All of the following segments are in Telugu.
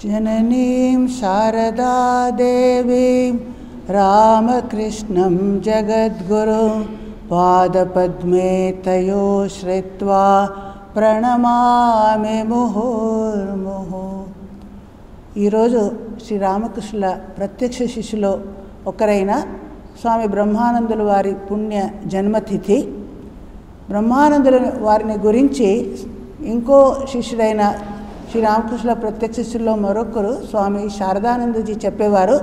जननीं शारदा देवीं रामकृष्णं जगद्गुरुं पादपद्मे तयो श्रित्वा ప్రణమామి ముహుర్ముహు. ఈరోజు శ్రీ రామకృష్ణుల ప్రత్యక్ష శిష్యులో ఒకరైన స్వామి బ్రహ్మానందుల వారి పుణ్య జన్మతిథి. బ్రహ్మానందుల వారిని గురించి ఇంకో శిష్యుడైన శ్రీ రామకృష్ణుల ప్రత్యక్ష శిష్యుల్లో మరొకరు స్వామి శారదానందజీ చెప్పేవారు,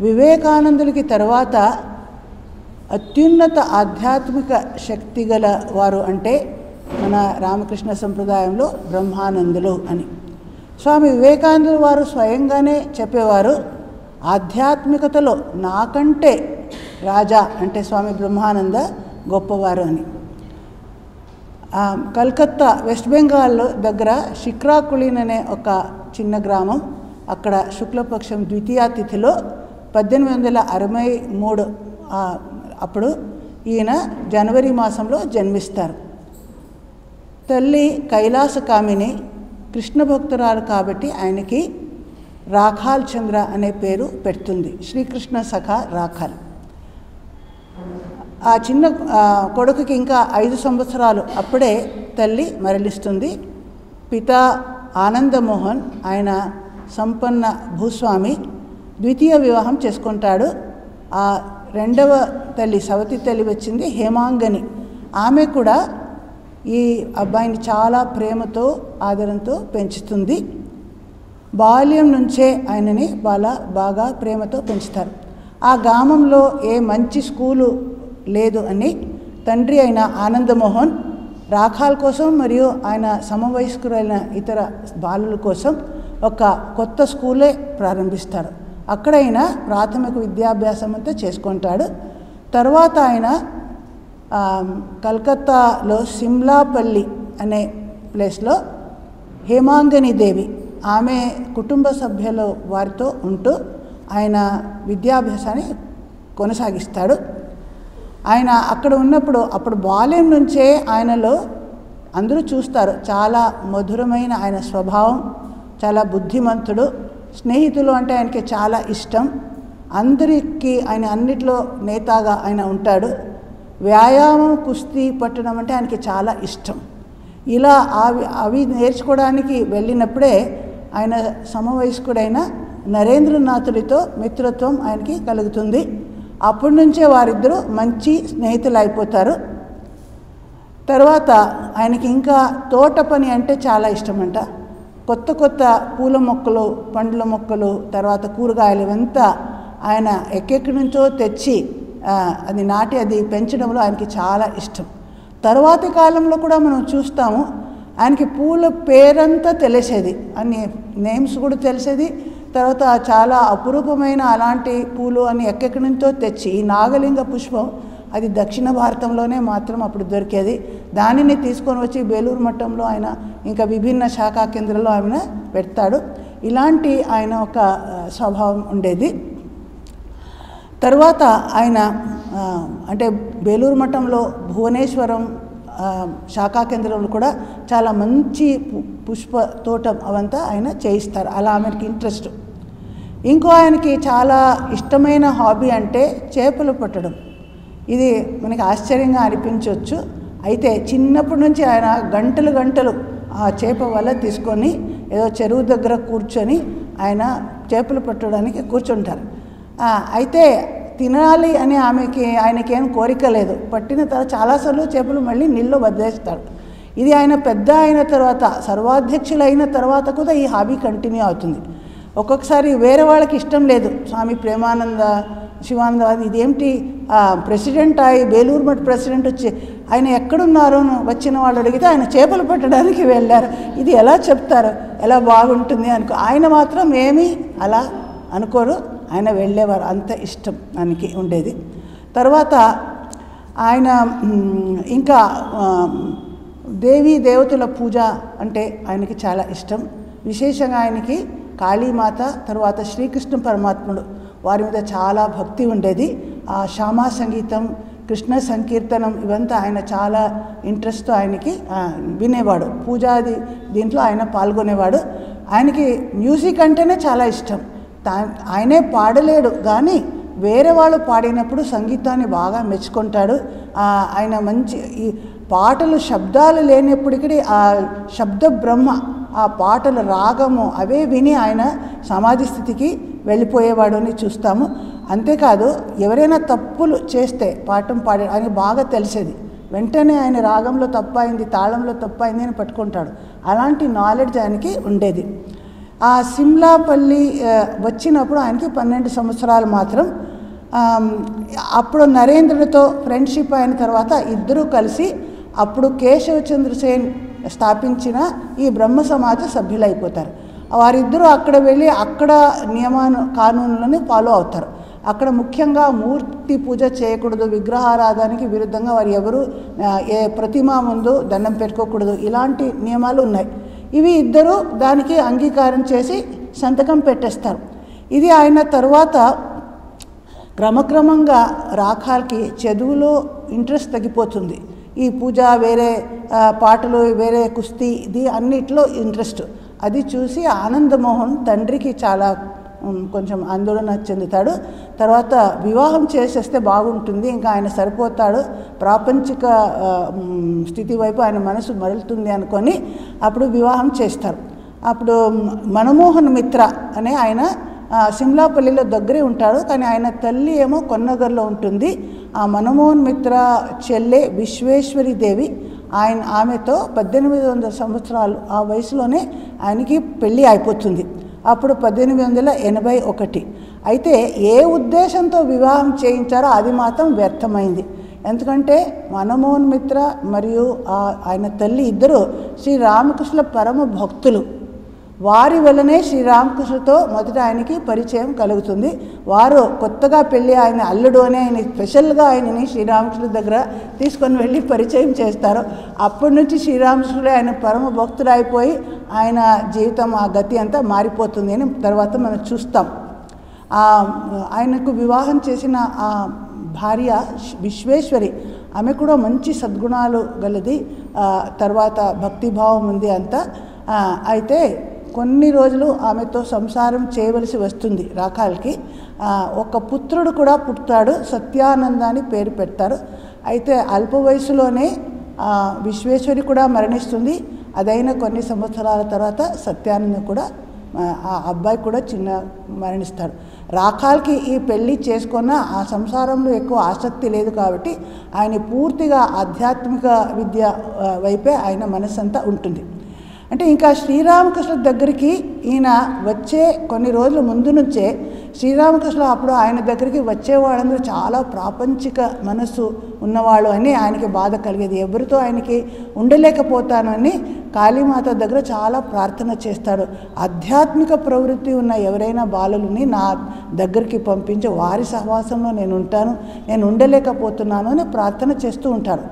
వివేకానందులకి తర్వాత అత్యున్నత ఆధ్యాత్మిక శక్తి గల వారు అంటే మన రామకృష్ణ సంప్రదాయంలో బ్రహ్మానందులు అని. స్వామి వివేకానందులు వారు స్వయంగానే చెప్పేవారు, ఆధ్యాత్మికతలో నాకంటే రాజా అంటే స్వామి బ్రహ్మానంద గొప్పవారు అని. కలకత్తా వెస్ట్ బెంగాల్ దగ్గర శిక్రాకుళీన్ అనే ఒక చిన్న గ్రామం, అక్కడ శుక్లపక్షం ద్వితీయ తిథిలో 1863 అప్పుడు ఈయన జనవరి మాసంలో జన్మిస్తారు. తల్లి కైలాసకామిని కృష్ణ భక్తురాలు కాబట్టి ఆయనకి రాఖాల్ చంద్ర అనే పేరు పెడుతుంది. శ్రీకృష్ణ సఖ రాఖాల్. ఆ చిన్న కొడుకుకి ఇంకా 5 సంవత్సరాలు అప్పుడే తల్లి మరణిస్తుంది. పిత ఆనందమోహన్ ఆయన సంపన్న భూస్వామి, ద్వితీయ వివాహం చేసుకుంటాడు. ఆ రెండవ తల్లి సవతి తల్లి వచ్చింది హేమాంగని. ఆమె కూడా ఈ అబ్బాయిని చాలా ప్రేమతో ఆదరంతో పెంచుతుంది. బాల్యం నుంచే ఆయనని బాగా ప్రేమతో పెంచుతారు. ఆ గ్రామంలో ఏ మంచి స్కూలు లేదు అని తండ్రి అయిన ఆనందమోహన్ రాఖాల్ కోసం మరియు ఆయన సమవయస్కులైన ఇతర బాలుల కోసం ఒక కొత్త స్కూలే ప్రారంభిస్తారు. అక్కడ ఆయన ప్రాథమిక విద్యాభ్యాసం అంతా చేసుకుంటాడు. తర్వాత ఆయన కలకత్తాలో సిమ్లాపల్లి అనే ప్లేస్లో హేమాంగని దేవి ఆమె కుటుంబ సభ్యుల వారితో ఉంటూ ఆయన విద్యాభ్యాసాన్ని కొనసాగిస్తాడు. ఆయన అక్కడ ఉన్నప్పుడు అప్పుడు బాల్యం నుంచే ఆయనలో అందరూ చూస్తారు చాలా మధురమైన ఆయన స్వభావం, చాలా బుద్ధిమంతుడు, స్నేహితులు అంటే ఆయనకి చాలా ఇష్టం, అందరికీ ఆయన అన్నిట్లో నేతగా ఆయన ఉంటాడు. వ్యాయామం కుస్తీ పట్టడం అంటే ఆయనకి చాలా ఇష్టం. ఇలా అవి నేర్చుకోవడానికి వెళ్ళినప్పుడే ఆయన సమవయస్కుడైన నరేంద్రనాథుడితో మిత్రత్వం ఆయనకి కలుగుతుంది. అప్పటి నుంచే వారిద్దరూ మంచి స్నేహితులు అయిపోతారు. తర్వాత ఆయనకి ఇంకా తోట పని అంటే చాలా ఇష్టమంట. కొత్త కొత్త పూల మొక్కలు, పండ్ల మొక్కలు, తర్వాత కూరగాయలు ఇవంతా ఆయన ఎక్కడి నుంచో తెచ్చి అది నాటి అది పెంచడంలో ఆయనకి చాలా ఇష్టం. తర్వాతి కాలంలో కూడా మనం చూస్తాము ఆయనకి పూల పేరంతా తెలిసేది, అన్ని నేమ్స్ కూడా తెలిసేది. తర్వాత చాలా అపురూపమైన అలాంటి పూలు అని ఎక్కడి నుంచో తెచ్చి ఈ నాగలింగ పుష్పం అది దక్షిణ భారతంలోనే మాత్రం అప్పుడు దొరికేది. దానిని తీసుకొని వచ్చి బేలూరు మఠంలో ఆయన ఇంకా విభిన్న శాఖా కేంద్రాల్లో ఆయన పెడతాడు. ఇలాంటి ఆయన ఒక స్వభావం ఉండేది. తర్వాత ఆయన అంటే బేలూరు మఠంలో భువనేశ్వరం శాఖా కేంద్రంలో కూడా చాలా మంచి పుష్ప తోటం అవంతా ఆయన చేయిస్తారు. అలా ఆమెకి ఇంట్రెస్ట్. ఇంకో ఆయనకి చాలా ఇష్టమైన హాబీ అంటే చేపలు పట్టడం. ఇది మనకి ఆశ్చర్యంగా అనిపించవచ్చు. అయితే చిన్నప్పటి నుంచి ఆయన గంటలు గంటలు ఆ చేప వల తీసుకొని ఏదో చెరువు దగ్గర కూర్చొని ఆయన చేపలు పట్టడానికి కూర్చుంటారు. అయితే తినాలి అని ఆయనకి ఏం కోరిక లేదు. పట్టిన తర్వాత చాలాసార్లు చేపలు మళ్ళీ నీళ్ళలో వదిలేస్తాడు. ఇది ఆయన పెద్ద అయిన తర్వాత సర్వాధ్యక్షులు అయిన తర్వాత కూడా ఈ హాబీ కంటిన్యూ అవుతుంది. ఒక్కొక్కసారి వేరే వాళ్ళకి ఇష్టం లేదు. స్వామి ప్రేమానంద శివానంద ఇదేమిటి ప్రెసిడెంట్ బేలూరు మఠ్ ప్రెసిడెంట్ వచ్చి ఆయన ఎక్కడున్నారో వచ్చిన వాళ్ళు అడిగితే ఆయన చేపలు పట్టడానికి వెళ్ళారు. ఇది ఎలా చెప్తారు, ఎలా బాగుంటుంది అనుకో. ఆయన మాత్రం ఏమీ అలా అనుకోరు, ఆయన వెళ్ళేవారు. అంత ఇష్టం ఆయనకి ఉండేది. తర్వాత ఆయన ఇంకా దేవీ దేవతల పూజ అంటే ఆయనకి చాలా ఇష్టం. విశేషంగా ఆయనకి కాళీమాత తర్వాత శ్రీకృష్ణ పరమాత్ముడు వారి మీద చాలా భక్తి ఉండేది. ఆ శ్యామా సంగీతం, కృష్ణ సంకీర్తనం ఇవంతా ఆయన చాలా ఇంట్రెస్ట్తో ఆయనకి వినేవాడు. పూజాది దీంట్లో ఆయన పాల్గొనేవాడు. ఆయనకి మ్యూజిక్ అంటేనే చాలా ఇష్టం. ఆయనే పాడలేడు కానీ వేరే వాళ్ళు పాడినప్పుడు సంగీతాన్ని బాగా మెచ్చుకుంటాడు. ఆయన మంచి ఈ పాటలు శబ్దాలు లేనప్పటికీ ఆ శబ్ద బ్రహ్మ, ఆ పాటల రాగము అవే విని ఆయన సమాధి స్థితికి వెళ్ళిపోయేవాడు అని చూస్తాము. అంతేకాదు ఎవరైనా తప్పులు చేస్తే పాఠం పాడే ఆయనకి బాగా తెలిసేది, వెంటనే ఆయన రాగంలో తప్పైంది, తాళంలో తప్పైంది అని పట్టుకుంటాడు. అలాంటి నాలెడ్జ్ ఆయనకి ఉండేది. ఆ సిమ్లాపల్లి వచ్చినప్పుడు ఆయనకి 12 సంవత్సరాలు మాత్రం. అప్పుడు నరేంద్రుడితో ఫ్రెండ్షిప్ అయిన తర్వాత ఇద్దరూ కలిసి అప్పుడు కేశవచంద్ర సేన్ స్థాపించిన ఈ బ్రహ్మ సమాజ సభ్యులైపోతారు. వారిద్దరూ అక్కడ వెళ్ళి అక్కడ కానూనులను ఫాలో అవుతారు. అక్కడ ముఖ్యంగా మూర్తి పూజ చేయకూడదు, విగ్రహారాధనకి విరుద్ధంగా వారు ఎవరు ఏ ప్రతిమ ముందు దండం పెట్టుకోకూడదు, ఇలాంటి నియమాలు ఉన్నాయి. ఇవి ఇద్దరు దానికి అంగీకారం చేసి సంతకం పెట్టేస్తారు. ఇది అయిన తర్వాత క్రమక్రమంగా రాఖాల్కి చదువులో ఇంట్రెస్ట్ తగ్గిపోతుంది. ఈ పూజ వేరే పాటలు వేరే కుస్తీ ఇది అన్నిట్లో ఇంట్రెస్ట్. అది చూసి ఆనందమోహన్ తండ్రికి చాలా కొంచెం ఆందోళన చెందుతాడు. తర్వాత వివాహం చేసేస్తే బాగుంటుంది, ఇంకా ఆయన సరిపోతాడు, ప్రాపంచిక స్థితి వైపు ఆయన మనసు మరలుతుంది అనుకొని అప్పుడు వివాహం చేస్తారు. అప్పుడు మనమోహన్ మిత్ర అనే ఆయన సిమ్లాపల్లిలో దగ్గరే ఉంటాడు, కానీ ఆయన తల్లి ఏమో కొన్నగర్లో ఉంటుంది. ఆ మనమోహన్ మిత్ర చెల్లె విశ్వేశ్వరి దేవి ఆమెతో 1800 సంవత్సరాలు ఆ వయసులోనే ఆయనకి పెళ్ళి అయిపోతుంది. అప్పుడు 1881. అయితే ఏ ఉద్దేశంతో వివాహం చేయించారో అది మాత్రం వ్యర్థమైంది. ఎందుకంటే మనమోహన్ మిత్ర మరియు ఆయన తల్లి ఇద్దరు శ్రీరామకృష్ణుల పరమ భక్తులు. వారి వల్లనే శ్రీరామకృష్ణుతో మొదట ఆయనకి పరిచయం కలుగుతుంది. వారు కొత్తగా పెళ్ళి ఆయన అల్లుడు అని ఆయన స్పెషల్గా ఆయనని శ్రీరామకృష్ణుడి దగ్గర తీసుకొని వెళ్ళి పరిచయం చేస్తారు. అప్పటి నుంచి శ్రీరామకృష్ణుడే ఆయన పరమ భక్తుడు అయిపోయి ఆయన జీవితం ఆ గతి అంతా మారిపోతుంది అని తర్వాత మనం చూస్తాం. ఆయనకు వివాహం చేసిన ఆ భార్య విశ్వేశ్వరి, ఆమె కూడా మంచి సద్గుణాలు గలది, తర్వాత భక్తిభావం ఉంది అంతా. అయితే కొన్ని రోజులు ఆమెతో సంసారం చేయవలసి వస్తుంది రాఖాల్కి. ఒక పుత్రుడు కూడా పుడతాడు, సత్యానంద అని పేరు పెడతారు. అయితే అల్ప వయసులోనే విశ్వేశ్వరి కూడా మరణిస్తుంది. అదైన కొన్ని సంవత్సరాల తర్వాత సత్యానంద కూడా ఆ అబ్బాయి కూడా మరణిస్తాడు. రాఖాల్కి ఈ పెళ్ళి చేసుకున్న ఆ సంసారంలో ఎక్కువ ఆసక్తి లేదు కాబట్టి ఆయన పూర్తిగా ఆధ్యాత్మిక విద్య వైపే ఆయన మనస్సంతా ఉంటుంది. అంటే ఇంకా శ్రీరామకృష్ణ దగ్గరికి ఈయన వచ్చే కొన్ని రోజుల ముందు నుంచే శ్రీరామకృష్ణ అప్పుడు ఆయన దగ్గరికి వచ్చేవాళ్ళందరూ చాలా ప్రాపంచిక మనస్సు ఉన్నవాళ్ళు అని ఆయనకి బాధ కలిగేది. ఎవరితో ఆయనకి ఉండలేకపోతాను అని కాళీమాత దగ్గర చాలా ప్రార్థన చేస్తాడు. ఆధ్యాత్మిక ప్రవృత్తి ఉన్న ఎవరైనా బాలుని నా దగ్గరికి పంపించి వారి సహవాసంలో నేను ఉంటాను, నేను ఉండలేకపోతున్నాను అని ప్రార్థన చేస్తూ ఉంటారు.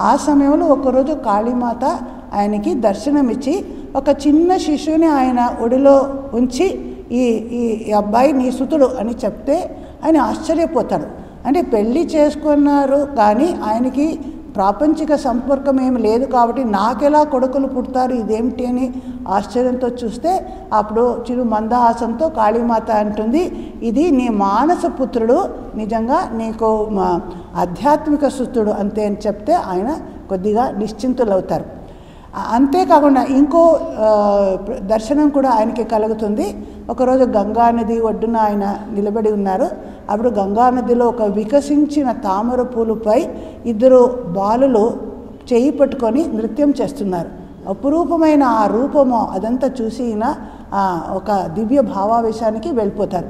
ఆ సమయంలో ఒకరోజు కాళీమాత ఆయనకి దర్శనమిచ్చి ఒక చిన్న శిశువుని ఆయన ఒడిలో ఉంచి ఈ అబ్బాయి నీ సుతుడు అని చెప్తే ఆయన ఆశ్చర్యపోతాడు. అంటే పెళ్ళి చేసుకున్నారు కానీ ఆయనకి ప్రాపంచిక సంపర్కం ఏమి లేదు కాబట్టి నాకెలా కొడుకులు పుడతారు ఇదేమిటి అని ఆశ్చర్యంతో చూస్తే అప్పుడు చిరు మందహాసంతో కాళీమాత అంటుంది, ఇది నీ మానస పుత్రుడు, నిజంగా నీకు ఆధ్యాత్మిక సుతుడు అంతే అని చెప్తే ఆయన కొద్దిగా నిశ్చింతులవుతారు. అంతేకాకుండా ఇంకో దర్శనం కూడా ఆయనకి కలుగుతుంది. ఒకరోజు గంగానది ఒడ్డున ఆయన నిలబడి ఉన్నారు. అప్పుడు గంగానదిలో ఒక వికసించిన తామర పూలుపై ఇద్దరు బాలులు చేయి పట్టుకొని నృత్యం చేస్తున్నారు. అపురూపమైన ఆ రూపము అదంతా చూసి ఈయన ఒక దివ్య భావావేశానికి వెళ్ళిపోతారు.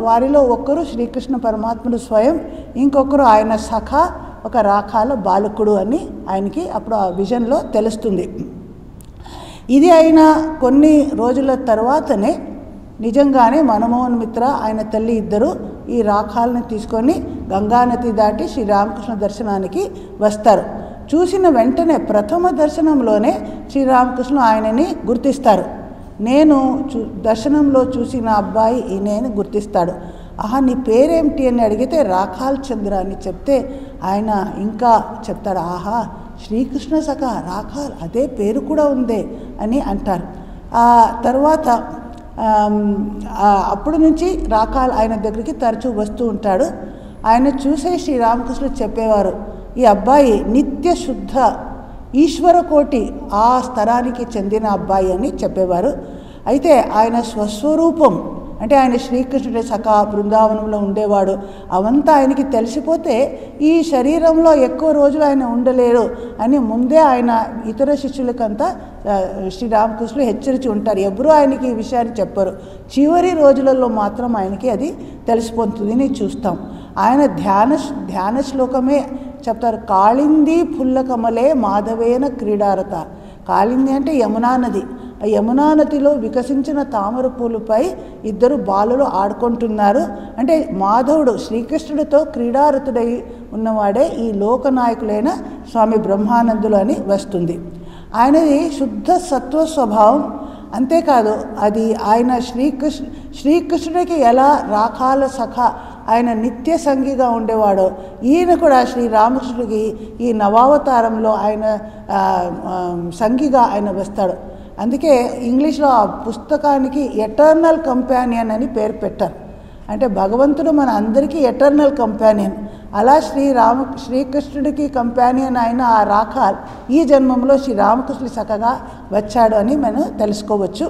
వారిలో ఒక్కరు శ్రీకృష్ణ పరమాత్ముడు స్వయం, ఇంకొకరు ఆయన సఖ ఒక రాఖాల బాలకుడు అని ఆయనకి అప్పుడు ఆ విజన్లో తెలుస్తుంది. ఇది అయిన కొన్ని రోజుల తర్వాతనే నిజంగానే మనమోహన్ మిత్ర ఆయన తల్లి ఇద్దరు ఈ రాఖాలను తీసుకొని గంగానది దాటి శ్రీరామకృష్ణ దర్శనానికి వస్తారు. చూసిన వెంటనే ప్రథమ దర్శనంలోనే శ్రీరామకృష్ణ ఆయనని గుర్తిస్తారు. నేను దర్శనంలో చూసిన అబ్బాయి ఈయనని గుర్తిస్తాడు. ఆహా నీ పేరేమిటి అని అడిగితే రాఖాల్ చంద్ర అని చెప్తే ఆయన ఇంకా చెప్తాడు, ఆహా శ్రీకృష్ణ సఖ రాఖాల్ అదే పేరు కూడా ఉందే అని అంటారు. ఆ తర్వాత అప్పటి నుంచి రాకాల్ ఆయన దగ్గరికి తరచూ వస్తూ ఉంటాడు. ఆయన చూసే శ్రీరామకృష్ణుడు చెప్పేవారు, ఈ అబ్బాయి నిత్య శుద్ధ ఈశ్వర కోటి ఆ స్తరానికి చెందిన అబ్బాయి అని చెప్పేవారు. అయితే ఆయన స్వస్వరూపం అంటే ఆయన శ్రీకృష్ణుడి సఖా బృందావనంలో ఉండేవాడు అవంతా ఆయనకి తెలిసిపోతే ఈ శరీరంలో ఎక్కువ రోజులు ఆయన ఉండలేరు అని ముందే ఆయన ఇతర శిష్యులకంతా శ్రీరామకృష్ణులు హెచ్చరించి ఉంటారు. ఎవరూ ఆయనకి ఈ విషయాన్ని చెప్పరు. చివరి రోజులలో మాత్రం ఆయనకి అది తెలిసిపోతుందని చూస్తాం. ఆయన ధ్యాన శ్లోకమే చెప్తారు, కాళింది పుల్లకమలే మాధవేన క్రీడారత. కాళింది అంటే యమునా నది. ఆ యమునా నదిలో వికసించిన తామర పూలపై ఇద్దరు బాలులు ఆడుకుంటున్నారు. అంటే మాధవుడు శ్రీకృష్ణుడితో క్రీడారతుడై ఉన్నవాడే ఈ లోకనాయకులైన స్వామి బ్రహ్మానందులు అని వస్తుంది. ఆయనది శుద్ధ సత్వ స్వభావం. అంతేకాదు అది ఆయన శ్రీకృష్ణుడికి ఎలా రాకాల సఖ ఆయన నిత్య సంగిగా ఉండేవాడో ఈయన కూడా శ్రీరామకృష్ణుడికి ఈ నవావతారంలో ఆయన సంగిగా ఆయన వస్తాడు. అందుకే ఇంగ్లీష్లో ఆ పుస్తకానికి ఎటర్నల్ కంపానియన్ అని పేరు పెట్టారు. అంటే భగవంతుడు మన అందరికీ ఎటర్నల్ కంపానియన్. అలా శ్రీకృష్ణుడికి కంపానియన్ అయిన ఆ రాకాల్ ఈ జన్మంలో శ్రీరామకృష్ణుడి సఖగా వచ్చాడు అని మనం తెలుసుకోవచ్చు.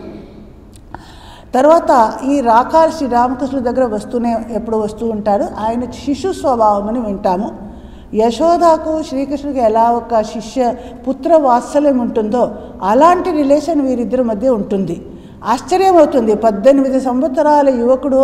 తర్వాత ఈ రాకాల్ శ్రీరామకృష్ణుడి దగ్గర ఎప్పుడు వస్తూ ఉంటాడు. ఆయన శిశు స్వభావం అని వింటాము. యశోదకు శ్రీకృష్ణుడికి ఎలా ఒక పుత్ర వాత్సల్యం ఉంటుందో అలాంటి రిలేషన్ వీరిద్దరి మధ్య ఉంటుంది. ఆశ్చర్యం అవుతుంది. 18 సంవత్సరాల యువకుడు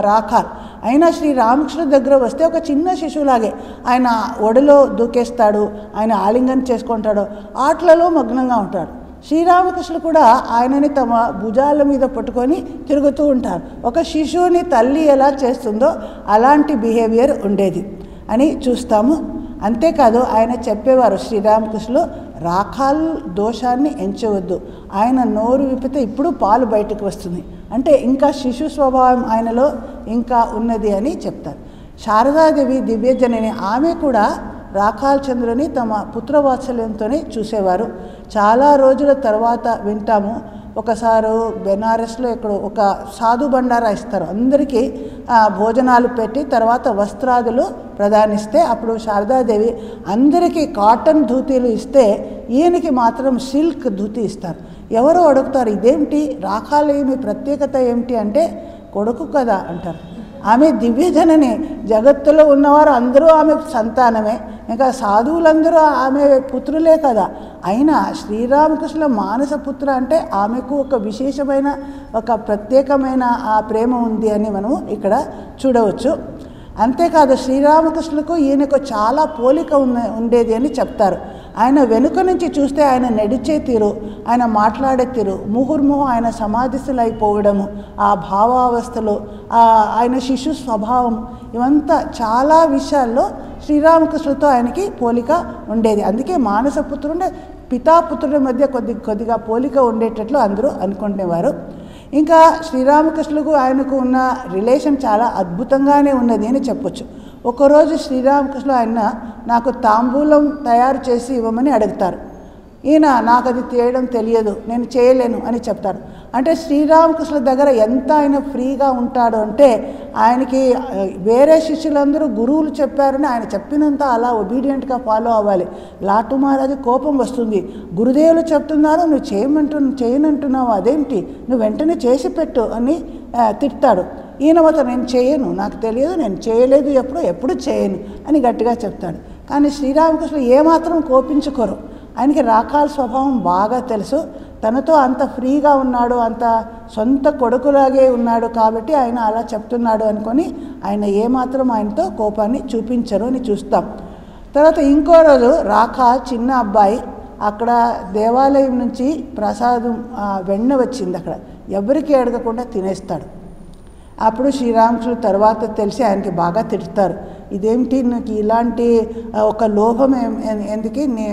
రాకాల్ అయినా శ్రీరామకృష్ణుడి దగ్గర వస్తే ఒక చిన్న శిశువులాగే ఆయన ఒడిలో దూకేస్తాడు, ఆయన ఆలింగనం చేసుకుంటాడు, ఆటలలో మగ్నంగా ఉంటాడు. శ్రీరామకృష్ణుడు కూడా ఆయనని తమ భుజాల మీద పట్టుకొని తిరుగుతూ ఉంటారు. ఒక శిశువుని తల్లి ఎలా చేస్తుందో అలాంటి బిహేవియర్ ఉండేది అని చూస్తాము. అంతేకాదు ఆయన చెప్పేవారు శ్రీరామకృష్ణులు, రాకాల్ దోషాన్ని ఎంచవద్దు, ఆయన నోరు విప్పితే ఇప్పుడు పాలు బయటకు వస్తుంది, అంటే ఇంకా శిశు స్వభావం ఆయనలో ఇంకా ఉన్నది అని చెప్తారు. శారదాదేవి దివ్యజనని ఆమె కూడా రాకాల్ చంద్రుని తమ పుత్రవాత్సల్యంతోనే చూసేవారు. చాలా రోజుల తర్వాత వింటాము, ఒకసారి బెనారస్లో ఇక్కడ ఒక సాధు బండారా ఇస్తారు, అందరికీ భోజనాలు పెట్టి తర్వాత వస్త్రాదులు ప్రదానిస్తే అప్పుడు శారదాదేవి అందరికీ కాటన్ ధూతీలు ఇస్తే ఈయనకి మాత్రం సిల్క్ ధూతి ఇస్తారు. ఎవరో అడుగుతారు, ఇదేమిటి రాకాల్ ఏమి ప్రత్యేకత ఏమిటి అంటే కొడుకు కదా అంటారు. ఆమె దివ్యజనని, జగత్తులో ఉన్నవారు అందరూ ఆమె సంతానమే, ఇంకా సాధువులందరూ ఆమె పుత్రులే కదా. అయినా శ్రీరామకృష్ణుల మానస పుత్ర అంటే ఆమెకు ఒక విశేషమైన ఒక ప్రత్యేకమైన ఆ ప్రేమ ఉంది అని మనము ఇక్కడ చూడవచ్చు. అంతేకాదు శ్రీరామకృష్ణులకు ఈయనకు చాలా పోలిక ఉండేది అని చెప్తారు. ఆయన వెనుక నుంచి చూస్తే ఆయన నడిచే తీరు, ఆయన మాట్లాడే తీరు, ముహుర్ముహు ఆయన సమాధిస్తులైపోవడము, ఆ భావావస్థలు, ఆయన శిశు స్వభావం, ఇవంతా చాలా విషయాల్లో శ్రీరామకృష్ణులతో ఆయనకి పోలిక ఉండేది. అందుకే మానసపుత్రుడు పితాపుత్రుడి మధ్య కొద్దిగా పోలిక ఉండేటట్లు అందరూ అనుకునేవారు. ఇంకా శ్రీరామకృష్ణులకు ఆయనకు ఉన్న రిలేషన్ చాలా అద్భుతంగానే ఉన్నది అని చెప్పొచ్చు. ఒకరోజు శ్రీరామకృష్ణులు ఆయన నాకు తాంబూలం తయారు చేసి ఇవ్వమని అడుగుతారు. ఈయన నాకు అది చేయడం తెలియదు, నేను చేయలేను అని చెప్తారు. అంటే శ్రీరామకృష్ణుల దగ్గర ఎంత ఆయన ఫ్రీగా ఉంటాడు అంటే ఆయనకి వేరే శిష్యులందరూ గురువులు చెప్పారని ఆయన చెప్పినంత అలా ఒబీడియంట్గా ఫాలో అవ్వాలి. లాటు మహారాజు కోపం వస్తుంది, గురుదేవులు చెప్తున్నారు నువ్వు చేయనంటున్నావు, అదేంటి, నువ్వు వెంటనే చేసి పెట్టు అని తిడతాడు. ఈయన మాత్రం నేను చేయను, నాకు తెలియదు, నేను చేయలేదు, ఎప్పుడు చేయను అని గట్టిగా చెప్తాడు. కానీ శ్రీరామకృష్ణులు ఏమాత్రం కోపించుకోరు. ఆయనకి రాకాల్ స్వభావం బాగా తెలుసు, తనతో అంత ఫ్రీగా ఉన్నాడు, అంత సొంత కొడుకులాగే ఉన్నాడు కాబట్టి ఆయన అలా చెప్తున్నాడు అనుకొని ఆయన ఏమాత్రం ఆయనతో కోపాన్ని చూపించరు అని చూస్తాం. తర్వాత ఇంకో రోజు రాకాల్ చిన్న అబ్బాయి అక్కడ దేవాలయం నుంచి ప్రసాదం వెన్న వచ్చింది, అక్కడ ఎవరికి అడగకుండా తినేస్తాడు. అప్పుడు శ్రీరామకృష్ణుడు తర్వాత తెలిసి ఆయనకి బాగా తిడతారు, ఇదేమిటి నీకు ఇలాంటి ఒక లోభం ఎందుకు, నీ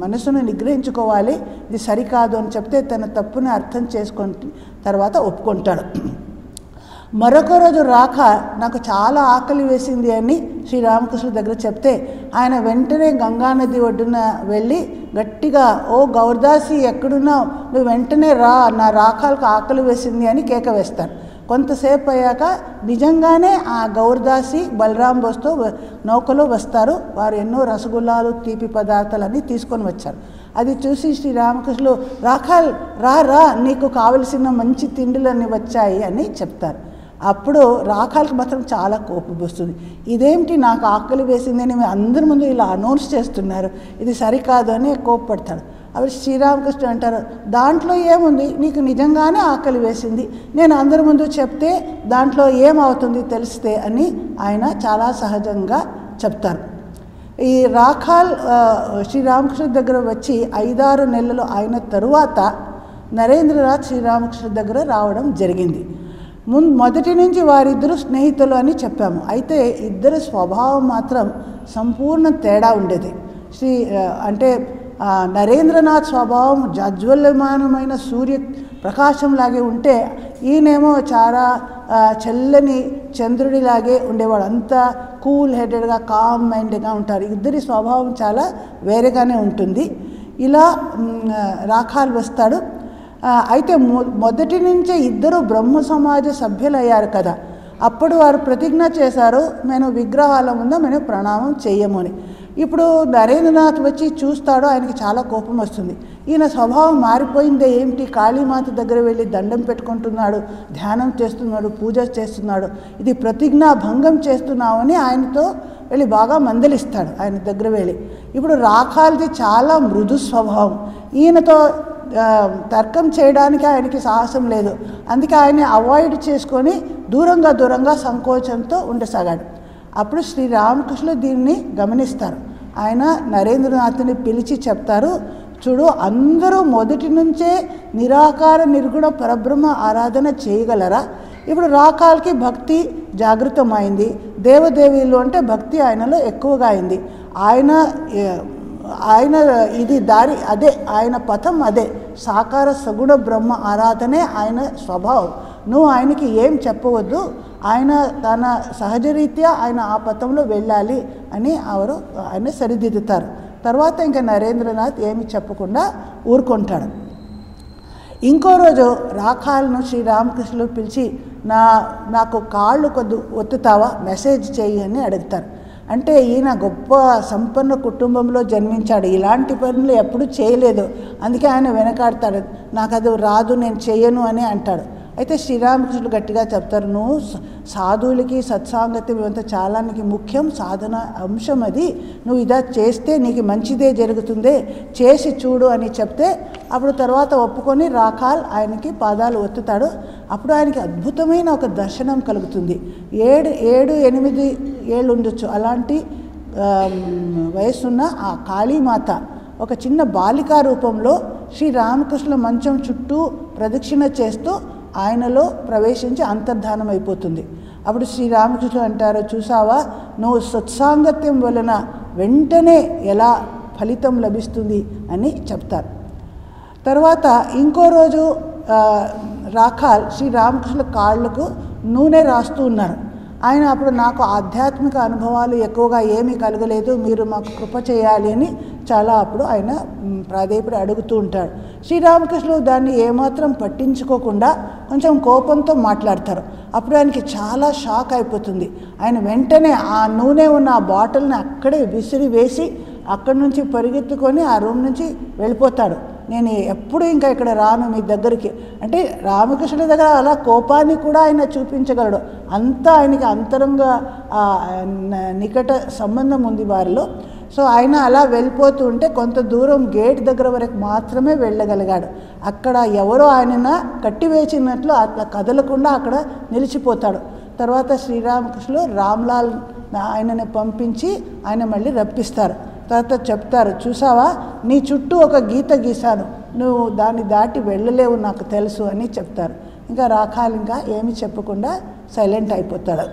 మనసును నిగ్రహించుకోవాలి, ఇది సరికాదు అని చెప్తే తన తప్పుని అర్థం చేసుకొని తర్వాత ఒప్పుకుంటాడు. మరొక రోజు రాక నాకు చాలా ఆకలి వేసింది అని శ్రీరామకృష్ణుడి దగ్గర చెప్తే ఆయన వెంటనే గంగానది ఒడ్డున వెళ్ళి గట్టిగా, ఓ గౌరదాసి ఎక్కడున్నావు, నువ్వు వెంటనే రా, నా రాకాలకు ఆకలి వేసింది అని కేక వేస్తారు. కొంతసేపు అయ్యాక నిజంగానే ఆ గౌరదాసి బలరాం బోస్తో నౌకలో వస్తారు. వారు ఎన్నో రసగుల్లాలు తీపి పదార్థాలన్నీ తీసుకొని వచ్చారు. అది చూసి శ్రీరామకృష్ణులు, రాఖాల్ రా రా, నీకు కావలసిన మంచి తిండిలన్నీ వచ్చాయి అని చెప్తారు. అప్పుడు రాఖాల్కి మాత్రం చాలా కోపం వస్తుంది. ఇదేమిటి నాకు ఆకలి వేసిందని అందరి ముందు ఇలా అనౌన్స్ చేస్తున్నారు, ఇది సరికాదు అని కోప్పడతాడు. అప్పుడు శ్రీరామకృష్ణ అంటారు, దాంట్లో ఏముంది, నీకు నిజంగానే ఆకలి వేసింది, నేను అందరి ముందు చెప్తే దాంట్లో ఏమవుతుంది తెలిస్తే అని ఆయన చాలా సహజంగా చెప్తారు. ఈ రాఖాల్ శ్రీరామకృష్ణ దగ్గర వచ్చి 5-6 నెలలు అయిన తరువాత నరేంద్రనాథ్ శ్రీరామకృష్ణ దగ్గర రావడం జరిగింది. మొదటి నుంచి వారిద్దరూ స్నేహితులు అని చెప్పాము. అయితే ఇద్దరి స్వభావం మాత్రం సంపూర్ణ తేడా ఉండేది. అంటే నరేంద్రనాథ్ స్వభావం జాజ్వల్యమానమైన సూర్య ప్రకాశంలాగే ఉంటే, ఈయనేమో చాలా చల్లని చంద్రుడిలాగే ఉండేవాడు. అంతా కూల్ హెడెడ్గా, కామ్ మైండ్గా ఉంటారు. ఇద్దరి స్వభావం చాలా వేరేగానే ఉంటుంది. ఇలా రాఖాల్ వస్తాడు. అయితే మొదటి నుంచే ఇద్దరు బ్రహ్మ సమాజ సభ్యులయ్యారు కదా. అప్పుడు వారు ప్రతిజ్ఞ చేశారు, మేము విగ్రహాల ముందు మేము ప్రణామం చేయము అని. ఇప్పుడు నరేంద్రనాథ్ వచ్చి చూస్తాడు, ఆయనకి చాలా కోపం వస్తుంది. ఈయన స్వభావం మారిపోయిందే ఏమిటి, కాళీమాత దగ్గర వెళ్ళి దండం పెట్టుకుంటున్నాడు, ధ్యానం చేస్తున్నాడు, పూజ చేస్తున్నాడు, ఇది ప్రతిజ్ఞా భంగం చేస్తున్నామని ఆయనతో వెళ్ళి బాగా మందలిస్తాడు. ఆయన దగ్గర వెళ్ళి, ఇప్పుడు రాఖాల్ది చాలా మృదు స్వభావం, ఈయనతో తర్కం చేయడానికి ఆయనకి సాహసం లేదు. అందుకే ఆయన అవాయిడ్ చేసుకొని దూరంగా సంకోచంతో ఉండసాగాడు. అప్పుడు శ్రీరామకృష్ణులు దీన్ని గమనిస్తారు. ఆయన నరేంద్రనాథ్ని పిలిచి చెప్తారు, చూడు, అందరూ మొదటి నుంచే నిరాకార నిర్గుణ పరబ్రహ్మ ఆరాధన చేయగలరా? ఇప్పుడు రాకాల్కి భక్తి జాగృతమైంది, దేవదేవీలు అంటే భక్తి ఆయనలో ఎక్కువగా అయింది. ఆయన ఇది దారి అదే, ఆయన పథం అదే, సాకార సగుణ బ్రహ్మ ఆరాధనే ఆయన స్వభావం. నువ్వు ఆయనకి ఏం చెప్పవద్దు, ఆయన తన సహజరీత్యా ఆయన ఆ పథంలో వెళ్ళాలి అని ఆయన సరిదిద్దుతారు. తర్వాత ఇంకా నరేంద్రనాథ్ ఏమి చెప్పకుండా ఊరుకుంటాడు. ఇంకో రోజు రాఖాల్ను శ్రీరామకృష్ణులు పిలిచి, నాకు కాళ్ళు కొద్ది ఒత్తుతావా, మెసేజ్ చెయ్యి అని అడుగుతారు. అంటే ఈయన గొప్ప సంపన్న కుటుంబంలో జన్మించాడు, ఇలాంటి పనులు ఎప్పుడూ చేయలేదు, అందుకే ఆయన వెనకాడతాడు, నాకు అది రాదు, నేను చెయ్యను అని అంటాడు. అయితే శ్రీరామకృష్ణులు గట్టిగా చెప్తారు, నువ్వు సాధువులకి సత్సాంగత్యం ఇవంతా చాలా నీకు ముఖ్యం, సాధన అంశం అది, నువ్వు ఇదా చేస్తే నీకు మంచిదే జరుగుతుందే, చేసి చూడు అని చెప్తే అప్పుడు తర్వాత ఒప్పుకొని రాఖాల్ ఆయనకి పాదాలు ఒత్తుతాడు. అప్పుడు ఆయనకి అద్భుతమైన ఒక దర్శనం కలుగుతుంది. 7-8 ఏళ్ళు ఉండొచ్చు అలాంటి వయసున్న ఆ కాళీమాత ఒక చిన్న బాలికా రూపంలో శ్రీరామకృష్ణుల మంచం చుట్టూ ప్రదక్షిణ చేస్తూ ఆయనలో ప్రవేశించి అంతర్ధానం అయిపోతుంది. అప్పుడు శ్రీరామకృష్ణుడు అంటారు, చూసావా, నువ్వు సత్సాంగత్యం వలన వెంటనే ఎలా ఫలితం లభిస్తుంది అని చెప్తారు. తర్వాత ఇంకో రోజు రాఖాల్ శ్రీరామకృష్ణుల కాళ్ళకు నూనె రాస్తూ ఉన్నారు. ఆయన అప్పుడు, నాకు ఆధ్యాత్మిక అనుభవాలు ఎక్కువగా ఏమీ కలగలేదు, మీరు మాకు కృప చేయాలి అని చాలా అప్పుడు ఆయన ప్రాధేయపడి అడుగుతూ ఉంటాడు. శ్రీరామకృష్ణులు దాన్ని ఏమాత్రం పట్టించుకోకుండా కొంచెం కోపంతో మాట్లాడతారు. అప్పుడు ఆయనకి చాలా షాక్ అయిపోతుంది. ఆయన వెంటనే ఆ నూనె ఉన్న ఆ బాటిల్ని అక్కడే విసిరి వేసి అక్కడి నుంచి పరిగెత్తుకొని ఆ రూమ్ నుంచి వెళ్ళిపోతాడు. నేను ఎప్పుడు ఇంకా ఇక్కడ రాను మీ దగ్గరికి అంటే, రామకృష్ణుడి దగ్గర అలా కోపాన్ని కూడా ఆయన చూపించగలడు. అంతా ఆయనకి అంతరంగ నికట సంబంధం ఉంది వారిలో. సో ఆయన అలా వెళ్ళిపోతూ ఉంటే కొంత దూరం గేట్ దగ్గర వరకు మాత్రమే వెళ్ళగలిగాడు. అక్కడ ఎవరో ఆయన కట్టివేసినట్లు అట్లా కదలకుండా అక్కడ నిలిచిపోతాడు. తర్వాత శ్రీరామకృష్ణులు రామ్లాల్ ఆయనని పంపించి ఆయన మళ్ళీ రప్పిస్తారు. తర్వాత చెప్తారు, చూసావా, నీ చుట్టూ ఒక గీత గీశాను, నువ్వు దాన్ని దాటి వెళ్ళలేవు, నాకు తెలుసు అని చెప్తారు. ఇంకా రాఖాల్ ఇంకా ఏమి చెప్పకుండా సైలెంట్ అయిపోతాడు.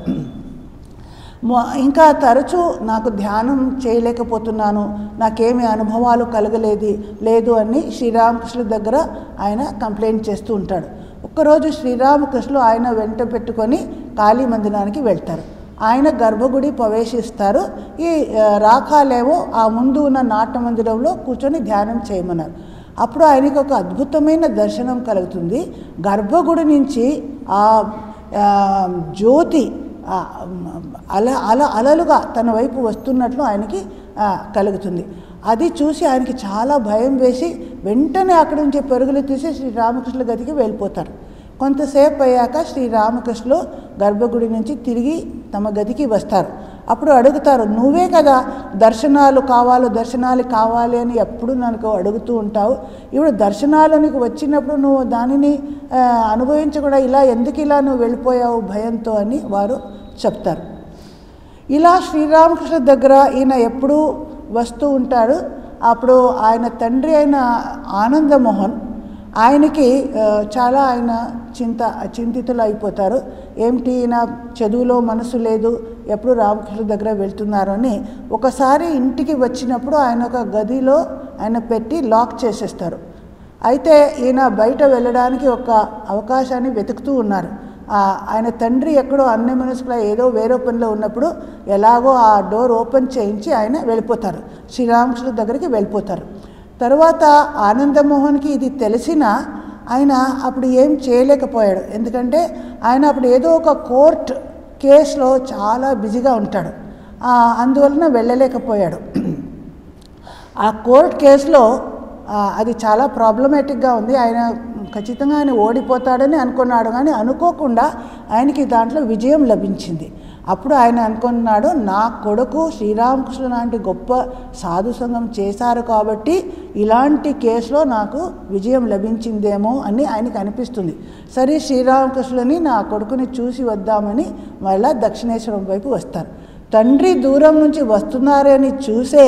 ఇంకా తరచూ నాకు ధ్యానం చేయలేకపోతున్నాను, నాకేమి అనుభవాలు కలగలేదు అని శ్రీరామకృష్ణుల దగ్గర ఆయన కంప్లైంట్ చేస్తూ ఉంటాడు. ఒక్కరోజు శ్రీరామకృష్ణులు ఆయన వెంట పెట్టుకొని కాళీ మందిరానికి వెళ్తారు. ఆయన గర్భగుడి ప్రవేశిస్తారు. ఈ రాఖాలేమో ఆ ముందు ఉన్న నాట్య మందిరంలో కూర్చొని ధ్యానం చేయమన్నారు. అప్పుడు ఆయనకి ఒక అద్భుతమైన దర్శనం కలుగుతుంది. గర్భగుడి నుంచి ఆ జ్యోతి అలలుగా తన వైపు వస్తున్నట్లు ఆయనకి కలుగుతుంది. అది చూసి ఆయనకి చాలా భయం వేసి వెంటనే అక్కడి నుంచి పరుగులు తీసి శ్రీరామకృష్ణుల గదికి వెళ్ళిపోతారు. కొంతసేపు అయ్యాక శ్రీరామకృష్ణులు గర్భగుడి నుంచి తిరిగి తమ గదికి వస్తారు. అప్పుడు అడుగుతారు, నువ్వే కదా దర్శనాలు కావాలి అని ఎప్పుడు నాకు అడుగుతూ ఉంటావు, ఇప్పుడు దర్శనాలు నీకు వచ్చినప్పుడు నువ్వు దానిని అనుభవించకుండా ఎందుకు నువ్వు వెళ్ళిపోయావు భయంతో అని వారు చెప్తారు. ఇలా శ్రీరామకృష్ణ దగ్గర ఈయన ఎప్పుడూ వస్తూ ఉంటాడు. అప్పుడు ఆయన తండ్రి అయిన ఆనందమోహన్ ఆయనకి చాలా ఆయన చింతితులు అయిపోతారు. ఏమిటి ఈయన చదువులో మనసు లేదు, ఎప్పుడు రామకృష్ణ దగ్గర వెళ్తున్నారు అని. ఒకసారి ఇంటికి వచ్చినప్పుడు ఆయన ఒక గదిలో ఆయన పెట్టి లాక్ చేసేస్తారు. అయితే ఈయన బయట వెళ్ళడానికి ఒక అవకాశాన్ని వెతుకుతూ ఉన్నారు. ఆయన తండ్రి ఎక్కడో అన్ని మనసులో ఏదో వేరే పనిలో ఉన్నప్పుడు ఎలాగో ఆ డోర్ ఓపెన్ చేయించి ఆయన వెళ్ళిపోతారు, శ్రీరామకృష్ణ దగ్గరికి వెళ్ళిపోతారు. తర్వాత ఆనందమోహన్కి ఇది తెలిసినా ఆయన అప్పుడు ఏం చేయలేకపోయాడు. ఎందుకంటే ఆయన అప్పుడు ఏదో ఒక కోర్ట్ కేసులో చాలా బిజీగా ఉంటాడు, అందువలన వెళ్ళలేకపోయాడు. ఆ కోర్ట్ కేసులో అది చాలా ప్రాబ్లమేటిక్గా ఉంది. ఆయన ఖచ్చితంగా ఆయన ఓడిపోతాడని అనుకున్నాడు, కానీ అనుకోకుండా ఆయనకి దాంట్లో విజయం లభించింది. అప్పుడు ఆయన అనుకున్నాడు, నా కొడుకు శ్రీరామకృష్ణ లాంటి గొప్ప సాధు సంఘం చేశారు కాబట్టి ఇలాంటి కేసులో నాకు విజయం లభించిందేమో అని ఆయనకి అనిపిస్తుంది. సరే శ్రీరామకృష్ణుని నా కొడుకుని చూసి వద్దామని మళ్ళా దక్షిణేశ్వరం వైపు వస్తారు. తండ్రి దూరం నుంచి వస్తున్నారని చూసే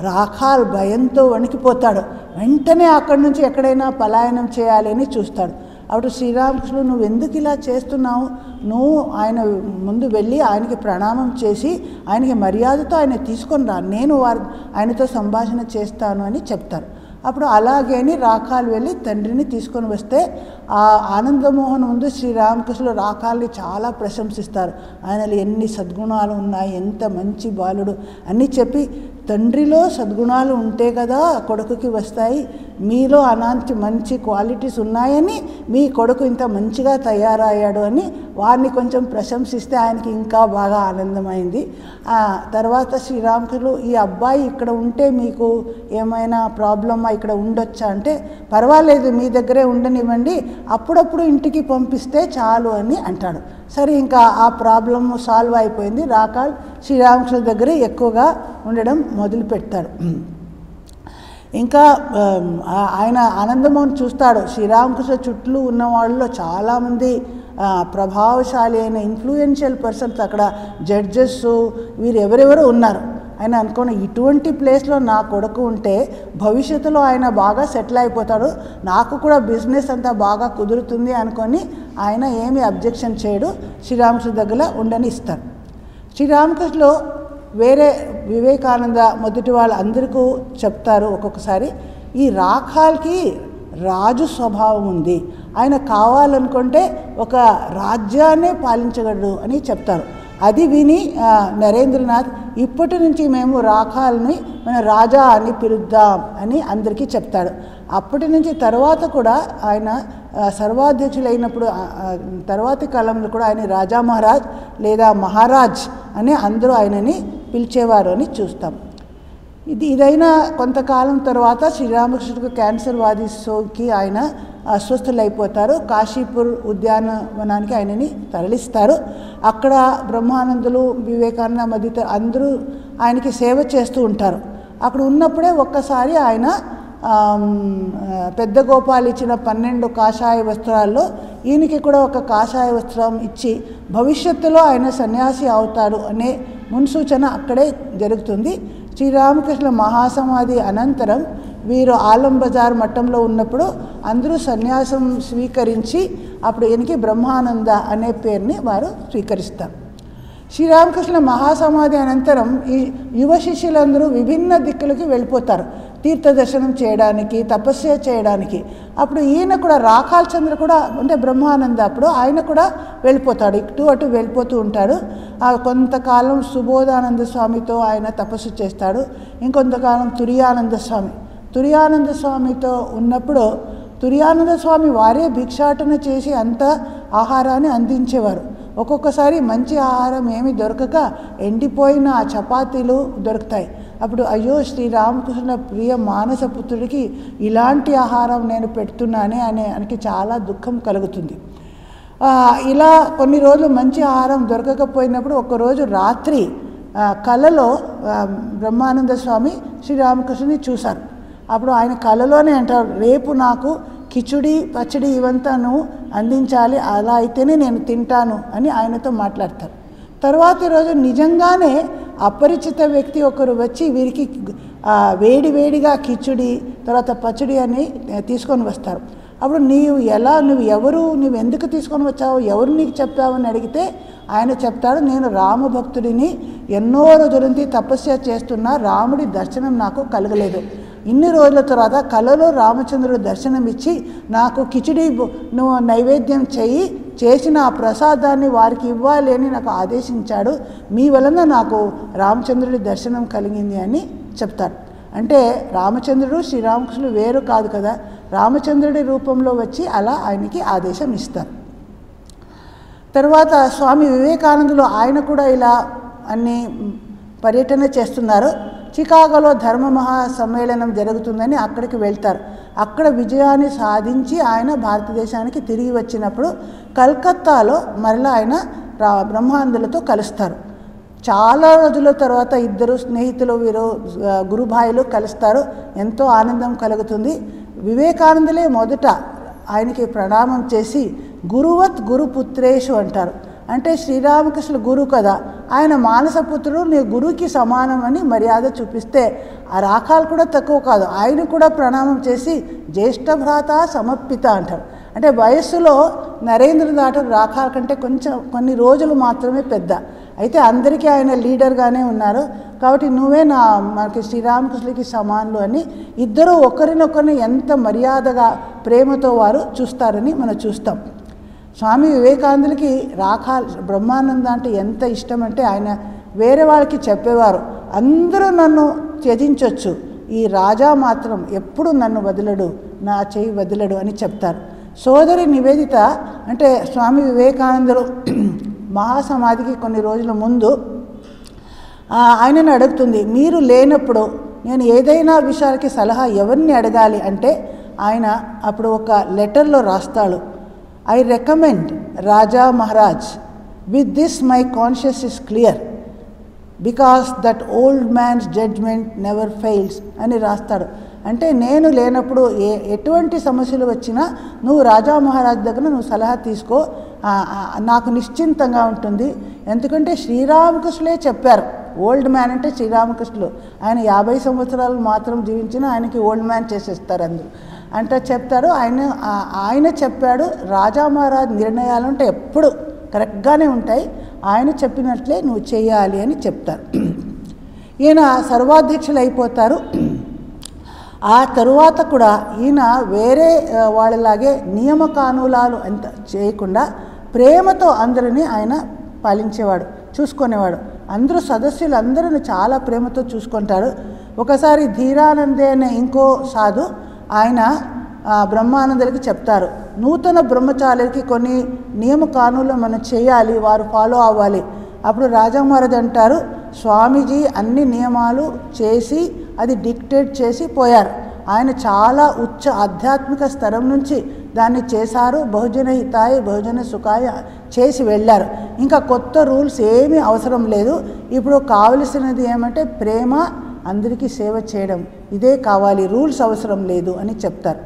రాఖాల్ భయంతో వణికిపోతాడు. వెంటనే అక్కడి నుంచి ఎక్కడైనా పలాయనం చేయాలి అని చూస్తాడు. అప్పుడు శ్రీరామకృష్ణుడు, నువ్వు ఎందుకు ఇలా చేస్తున్నావు, నువ్వు ఆయన ముందు వెళ్ళి ఆయనకి ప్రణామం చేసి ఆయనకి మర్యాదతో ఆయన తీసుకొని రా, నేను ఆయనతో సంభాషణ చేస్తాను అని చెప్తారు. అప్పుడు అలాగే అని రాఖాల్ వెళ్ళి తండ్రిని తీసుకొని వస్తే ఆ ఆనందమోహన్ ముందు శ్రీరామకృష్ణులు రాఖాల్ని చాలా ప్రశంసిస్తారు. ఆయనలో ఎన్ని సద్గుణాలు ఉన్నాయి, ఎంత మంచి బాలుడు అని చెప్పి, తండ్రిలో సద్గుణాలు ఉంటే కదా కొడుకుకి వస్తాయి, మీలో అలాంటి మంచి క్వాలిటీస్ ఉన్నాయని మీ కొడుకు ఇంత మంచిగా తయారయ్యాడు అని వారిని కొంచెం ప్రశంసిస్తే ఆయనకి ఇంకా బాగా ఆనందమైంది. తర్వాత శ్రీరామకృష్ణులు, ఈ అబ్బాయి ఇక్కడ ఉంటే మీకు ఏమైనా ప్రాబ్లమా, ఇక్కడ ఉండొచ్చా అంటే, పర్వాలేదు మీ దగ్గరే ఉండనివ్వండి, అప్పుడప్పుడు ఇంటికి పంపిస్తే చాలు అని అంటాడు. సరే ఇంకా ఆ ప్రాబ్లం సాల్వ్ అయిపోయింది. రాఖాల్ శ్రీరామకృష్ణ దగ్గర ఎక్కువగా ఉండడం మొదలు పెడతాడు. ఇంకా ఆయన ఆనందమోహన్ చూస్తాడు, శ్రీరామకృష్ణ చుట్టూ ఉన్న వాళ్ళలో చాలామంది ప్రభావశాలి అయిన ఇన్ఫ్లుయెన్షియల్ పర్సన్స్, అక్కడ జడ్జెస్ వీరు ఎవరెవరు ఉన్నారు. ఆయన అనుకోని ఇటువంటి ప్లేస్లో నా కొడుకు ఉంటే భవిష్యత్తులో ఆయన బాగా సెటిల్ అయిపోతాడు, నాకు కూడా బిజినెస్ అంతా బాగా కుదురుతుంది అనుకొని ఆయన ఏమీ అబ్జెక్షన్ చేయడు, శ్రీరామకృష్ణ దగ్గర ఉండని ఇస్తారు. శ్రీరామకృష్ణులు వేరే వివేకానంద మొదటి వాళ్ళు అందరికీ చెప్తారు, ఒక్కొక్కసారి ఈ రాఖాల్కి రాజు స్వభావం ఉంది, ఆయన కావాలనుకుంటే ఒక రాజ్యాన్నే పాలించగలడు అని చెప్తారు. అది విని నరేంద్రనాథ్, ఇప్పటి నుంచి మేము రాఖాల్ని మన రాజా అని పిలుద్దాం అని అందరికీ చెప్తాడు. అప్పటి నుంచి తర్వాత కూడా ఆయన సర్వాధ్యక్షులైనప్పుడు తర్వాతి కాలంలో కూడా ఆయన రాజా మహారాజ్ లేదా మహారాజ్ అని అందరూ ఆయనని పిలిచేవారు అని చూస్తాం. ఇదైనా కొంతకాలం తర్వాత శ్రీరామకృష్ణుడికి క్యాన్సర్ వ్యాధికి ఆయన అస్వస్థులైపోతారు. కాశీపూర్ ఉద్యానవనానికి ఆయనని తరలిస్తారు. అక్కడ బ్రహ్మానందులు, వివేకానంద, మధ్య అందరూ ఆయనకి సేవ చేస్తూ ఉంటారు. అక్కడ ఉన్నప్పుడే ఒక్కసారి ఆయన పెద్ద గోపాల్ ఇచ్చిన 12 కాషాయ వస్త్రాల్లో ఈయనకి కూడా ఒక కాషాయ వస్త్రం ఇచ్చి భవిష్యత్తులో ఆయన సన్యాసి అవుతాడు అనే మున్సూచన అక్కడే జరుగుతుంది. శ్రీరామకృష్ణ మహాసమాధి అనంతరం వీరు ఆలం బజార్ మట్టంలో ఉన్నప్పుడు అందరూ సన్యాసం స్వీకరించి అప్పుడు ఈయనకి బ్రహ్మానంద అనే పేరుని వారు స్వీకరిస్తారు. శ్రీరామకృష్ణ మహాసమాధి అనంతరం ఈ యువ శిష్యులందరూ విభిన్న దిక్కులకి వెళ్ళిపోతారు. తీర్థదర్శనం చేయడానికి, తపస్య చేయడానికి. అప్పుడు ఈయన కూడా రాకాలచంద్ర కూడా అంటే బ్రహ్మానంద అప్పుడు ఆయన కూడా వెళ్ళిపోతాడు, ఇటు అటు వెళ్ళిపోతూ ఉంటాడు. కొంతకాలం సుబోధానంద స్వామితో ఆయన తపస్సు చేస్తాడు. ఇంకొంతకాలం తురియానంద స్వామితో ఉన్నప్పుడు తురియానంద స్వామి వారే భిక్షాటన చేసి అంత ఆహారాన్ని అందించేవారు. ఒక్కొక్కసారి మంచి ఆహారం ఏమి దొరకక ఎండిపోయిన ఆ చపాతీలు దొరుకుతాయి. అప్పుడు అయ్యో శ్రీరామకృష్ణ ప్రియ మానసపుత్రుడికి ఇలాంటి ఆహారం నేను పెడుతున్నానే ఆయనకి చాలా దుఃఖం కలుగుతుంది. ఇలా కొన్ని రోజులు మంచి ఆహారం దొరకకపోయినప్పుడు ఒకరోజు రాత్రి కలలో బ్రహ్మానంద స్వామి శ్రీరామకృష్ణుని చూశారు. అప్పుడు ఆయన కలలోనే అంటారు, రేపు నాకు కిచుడి పచ్చడి ఇవంతా నువ్వు అందించాలి, అలా అయితేనే నేను తింటాను అని ఆయనతో మాట్లాడతారు. తర్వాతి రోజు నిజంగానే అపరిచిత వ్యక్తి ఒకరు వచ్చి వీరికి వేడిగా కిచుడి తర్వాత పచ్చడి అని తీసుకొని వస్తారు. అప్పుడు నువ్వు ఎందుకు తీసుకొని వచ్చావు, ఎవరు నీకు చెప్పావు అని అడిగితే ఆయన చెప్తాడు, నేను రామభక్తుడిని, ఎన్నో రోజుల నుంచి తపస్య చేస్తున్నా, రాముడి దర్శనం నాకు కలగలేదు. ఇన్ని రోజుల తర్వాత కలలో రామచంద్రుడు దర్శనం ఇచ్చి నాకు కిచిడి నువ్వు నైవేద్యం చేసిన ఆ ప్రసాదాన్ని వారికి ఇవ్వాలి అని నాకు ఆదేశించాడు, మీ వలన నాకు రామచంద్రుడి దర్శనం కలిగింది అని చెప్తారు. అంటే రామచంద్రుడు శ్రీరామకృష్ణుడు వేరు కాదు కదా, రామచంద్రుడి రూపంలో వచ్చి అలా ఆయనకి ఆదేశం ఇస్తారు. తర్వాత స్వామి వివేకానందులు ఆయన కూడా ఇలా అన్ని పర్యటన చేస్తున్నారు. చికాగోలో ధర్మ మహాసమ్మేళనం జరుగుతుందని అక్కడికి వెళ్తారు. అక్కడ విజయాన్ని సాధించి ఆయన భారతదేశానికి తిరిగి వచ్చినప్పుడు కలకత్తాలో మరలా ఆయన బ్రహ్మానందులతో కలుస్తారు. చాలా రోజుల తర్వాత ఇద్దరు స్నేహితులు గురుభాయిలు కలుస్తారు. ఎంతో ఆనందం కలుగుతుంది. వివేకానందులే మొదట ఆయనకి ప్రణామం చేసి గురువత్ గురుపుత్రేషు అంటారు. అంటే శ్రీరామకృష్ణుడు గురువు కదా, ఆయన మానసపుత్రుడు నీ గురువుకి సమానం అని మర్యాద చూపిస్తే ఆ రాకాలు కూడా తక్కువ కాదు, ఆయన కూడా ప్రణామం చేసి జ్యేష్ఠ భ్రాత సమర్పిత అంటారు. అంటే వయస్సులో నరేంద్రనాథ్ రాకాల కంటే కొన్ని రోజులు మాత్రమే పెద్ద, అయితే అందరికీ ఆయన లీడర్గానే ఉన్నారు కాబట్టి నువ్వే మనకి శ్రీరామకృష్ణుడికి సమానులు అని ఇద్దరు ఒకరినొకరిని ఎంత మర్యాదగా ప్రేమతో వారు చూస్తారని మనం చూస్తాం. స్వామి వివేకానందులకి బ్రహ్మానంద అంటే ఎంత ఇష్టం అంటే ఆయన వేరే వాళ్ళకి చెప్పేవారు, అందరూ నన్ను త్యజించవచ్చు, ఈ రాజా మాత్రం ఎప్పుడు నన్ను వదలడు, నా చేయి వదలడు అని చెప్తారు. సోదరి నివేదిత అంటే స్వామి వివేకానందులు మహాసమాధికి కొన్ని రోజుల ముందు ఆయనను అడుగుతుంది, మీరు లేనప్పుడు నేను ఏదైనా విషయాలకి సలహా ఎవరిని అడగాలి అంటే ఆయన అప్పుడు ఒక లెటర్లో రాస్తాడు, I recommend Raja Maharaj, with this my conscience is clear, because that old man's judgment never fails అని రాస్తాడు. అంటే నేను లేనప్పుడు ఎటువంటి సమస్యలు వచ్చినా నువ్వు రాజా మహారాజ్ దగ్గర నువ్వు సలహా తీసుకో, నాకు నిశ్చింతంగా ఉంటుంది. ఎందుకంటే శ్రీరామకృష్ణులే చెప్పారు, ఓల్డ్ మ్యాన్ అంటే శ్రీరామకృష్ణులు, ఆయన 50 సంవత్సరాలు మాత్రం జీవించినా ఆయనకి ఓల్డ్ మ్యాన్ చేసేస్తారు అందరూ అంటే చెప్తారు. ఆయన చెప్పాడు, రాజా మహారాజ్ నిర్ణయాలు అంటే ఎప్పుడు కరెక్ట్గానే ఉంటాయి, ఆయన చెప్పినట్లే నువ్వు చేయాలి అని చెప్తారు. ఈయన సర్వాధ్యక్షులు అయిపోతారు. ఆ తరువాత కూడా ఈయన వేరే వాళ్ళలాగే నియమ కానూనాలు అంత చేయకుండా ప్రేమతో అందరినీ ఆయన పాలించేవాడు, చూసుకునేవాడు. అందరూ సదస్సులు అందరూ చాలా ప్రేమతో చూసుకుంటారు. ఒకసారి ధీరానందే అనే ఇంకో సాధు ఆయన బ్రహ్మానందులకి చెప్తారు, నూతన బ్రహ్మచారులకి కొన్ని నియమ కానూన్లు మనం చేయాలి, వారు ఫాలో అవ్వాలి. అప్పుడు రాజా మహారాజ్ అంటారు, స్వామీజీ అన్ని నియమాలు చేసి అది డిక్టేట్ చేసి పోయారు, ఆయన చాలా ఉచ్చ ఆధ్యాత్మిక స్థరం నుంచి దాన్ని చేశారు, బహుజన హితాయ బహుజన సుఖాయ చేసి వెళ్ళారు, ఇంకా కొత్త రూల్స్ ఏమీ అవసరం లేదు, ఇప్పుడు కావలసినది ఏమంటే ప్రేమ, అందరికీ సేవ చేయడం, ఇదే కావాలి, రూల్స్ అవసరం లేదు అని చెప్తారు.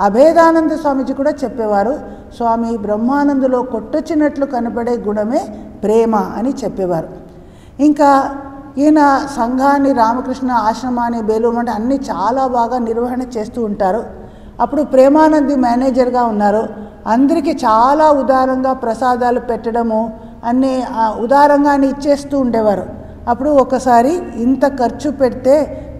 అభేదానంద స్వామీజీ కూడా చెప్పేవారు, స్వామి బ్రహ్మానందులో కొట్టొచ్చినట్లు కనపడే గుణమే ప్రేమ అని చెప్పేవారు. ఇంకా ఈయన సంఘాన్ని రామకృష్ణ ఆశ్రమాన్ని బేలూరు అన్నీ చాలా బాగా నిర్వహణ చేస్తూ ఉంటారు. అప్పుడు ప్రేమానంది మేనేజర్గా ఉన్నారు. అందరికీ చాలా ఉదారంగా ప్రసాదాలు పెట్టడము అన్నీ ఉదారంగానే ఇచ్చేస్తూ ఉండేవారు. అప్పుడు ఒకసారి ఇంత ఖర్చు పెడితే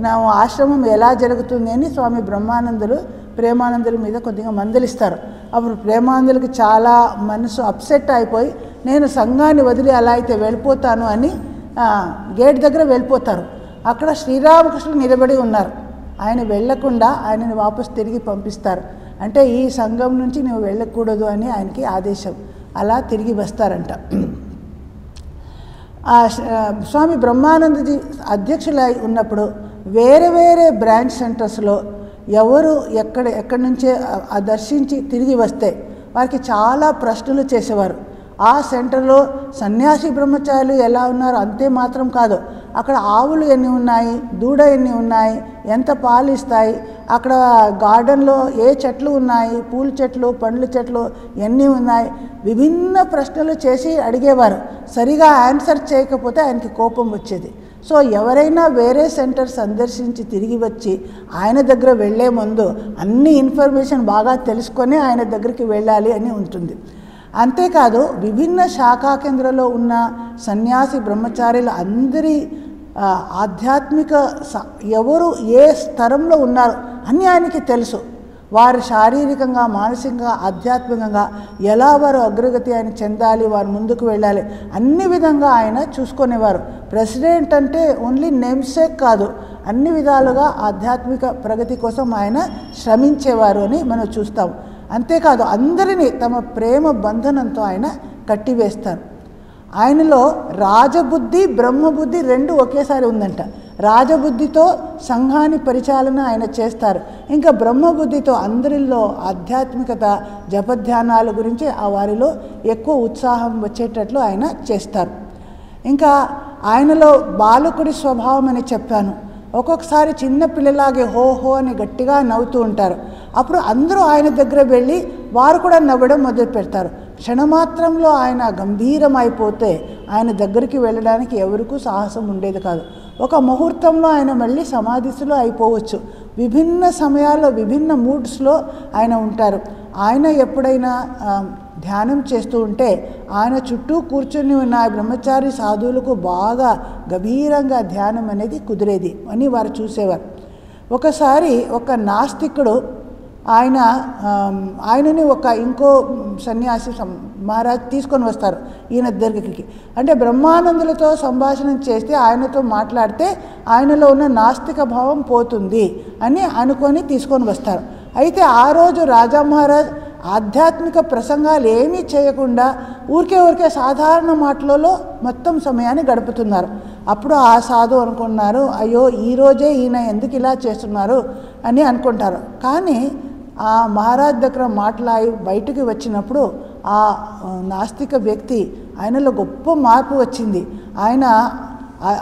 నా ఆశ్రమం ఎలా జరుగుతుంది అని స్వామి బ్రహ్మానందులు ప్రేమానందుల మీద కొద్దిగా మందలిస్తారు. అప్పుడు ప్రేమానందులకి చాలా మనసు అప్సెట్ అయిపోయి నేను సంఘాన్ని వదిలి అలా అయితే వెళ్ళిపోతాను అని గేట్ దగ్గర వెళ్ళిపోతారు. అక్కడ శ్రీరామకృష్ణులు నిలబడి ఉన్నారు. ఆయన వెళ్ళకుండా ఆయనని వాపసు తిరిగి పంపిస్తారు. అంటే ఈ సంఘం నుంచి నువ్వు వెళ్ళకూడదు అని ఆయనకి ఆదేశం. అలా తిరిగి వస్తారంట. స్వామి బ్రహ్మానందజీ అధ్యక్షులై ఉన్నప్పుడు వేరే వేరే బ్రాంచ్ సెంటర్స్లో ఎవరు ఎక్కడి నుంచే దర్శించి తిరిగి వస్తే వారికి చాలా ప్రశ్నలు చేసేవారు. ఆ సెంటర్లో సన్యాసి బ్రహ్మచారులు ఎలా ఉన్నారో అంతే మాత్రం కాదు, అక్కడ ఆవులు ఎన్ని ఉన్నాయి, దూడ ఎన్ని ఉన్నాయి, ఎంత పాలు ఇస్తాయి, అక్కడ గార్డెన్లో ఏ చెట్లు ఉన్నాయి, పూల చెట్లు పండ్ల చెట్లు ఎన్ని ఉన్నాయి, విభిన్న ప్రశ్నలు చేసి అడిగేవారు. సరిగా ఆన్సర్ చేయకపోతే ఆయనకి కోపం వచ్చేది. సో ఎవరైనా వేరే సెంటర్ సందర్శించి తిరిగి వచ్చి ఆయన దగ్గర వెళ్ళే ముందు అన్ని ఇన్ఫర్మేషన్ బాగా తెలుసుకొని ఆయన దగ్గరికి వెళ్ళాలి అని ఉంటుంది. అంతేకాదు విభిన్న శాఖా కేంద్రంలో ఉన్న సన్యాసి బ్రహ్మచారులు అందరి ఆధ్యాత్మిక ఎవరు ఏ స్థరంలో ఉన్నారు అని ఆయనకి తెలుసు. వారు శారీరకంగా మానసికంగా ఆధ్యాత్మికంగా ఎలా వారు అగ్రగతి ఆయన చెందాలి, వారు ముందుకు వెళ్ళాలి అన్ని విధంగా ఆయన చూసుకునేవారు. ప్రెసిడెంట్ అంటే ఓన్లీ నేమ్సేక్ కాదు, అన్ని విధాలుగా ఆధ్యాత్మిక ప్రగతి కోసం ఆయన శ్రమించేవారు అని మనం చూస్తాం. అంతేకాదు అందరినీ తమ ప్రేమ బంధనంతో ఆయన కట్టివేస్తారు. ఆయనలో రాజబుద్ధి బ్రహ్మబుద్ధి రెండు ఒకేసారి ఉందంట. రాజబుద్ధితో సంఘాన్ని పరిచాలన ఆయన చేస్తారు, ఇంకా బ్రహ్మబుద్ధితో అందరిలో ఆధ్యాత్మికత జపధ్యానాల గురించి ఆ వారిలో ఎక్కువ ఉత్సాహం వచ్చేటట్లు ఆయన చేస్తారు. ఇంకా ఆయనలో బాలకుడి స్వభావం అని చెప్పాను. ఒక్కొక్కసారి చిన్న పిల్లలాగే హో హో అని గట్టిగా నవ్వుతూ ఉంటారు. అప్పుడు అందరూ ఆయన దగ్గర వెళ్ళి వారు కూడా నవ్వడం మొదలు పెడతారు. క్షణమాత్రంలో ఆయన గంభీరమైపోతే ఆయన దగ్గరికి వెళ్ళడానికి ఎవరికూ సాహసం ఉండేది కాదు. ఒక ముహూర్తంలో ఆయన మళ్ళీ సమాధిలో అయిపోవచ్చు. విభిన్న సమయాల్లో విభిన్న మూడ్స్లో ఆయన ఉంటారు. ఆయన ఎప్పుడైనా ధ్యానం చేస్తూ ఉంటే ఆయన చుట్టూ కూర్చొని ఉన్న బ్రహ్మచారి సాధువులకు బాగా గభీరంగా ధ్యానం అనేది కుదిరేది అని వారు చూసేవారు. ఒకసారి ఒక నాస్తికుడు ఆయనని ఇంకో సన్యాసి మహారాజ్ తీసుకొని వస్తారు ఈయన దగ్గరికి. అంటే బ్రహ్మానందులతో సంభాషణ చేస్తే ఆయనతో మాట్లాడితే ఆయనలో ఉన్న నాస్తిక భావం పోతుంది అని అనుకొని తీసుకొని వస్తారు. అయితే ఆ రోజు రాజా మహారాజ్ ఆధ్యాత్మిక ప్రసంగాలు ఏమీ చేయకుండా ఊరికే సాధారణ మాటలలో మొత్తం సమయాన్ని గడుపుతున్నారు. అప్పుడు ఆ సాధు అనుకున్నారు, అయ్యో ఈరోజే ఈయన ఎందుకు ఇలా చేస్తున్నారు అని అనుకుంటారు. కానీ ఆ మహారాజ్ దగ్గర మాట్లాడి బయటికి వచ్చినప్పుడు ఆ నాస్తిక వ్యక్తి ఆయనలో గొప్ప మార్పు వచ్చింది. ఆయన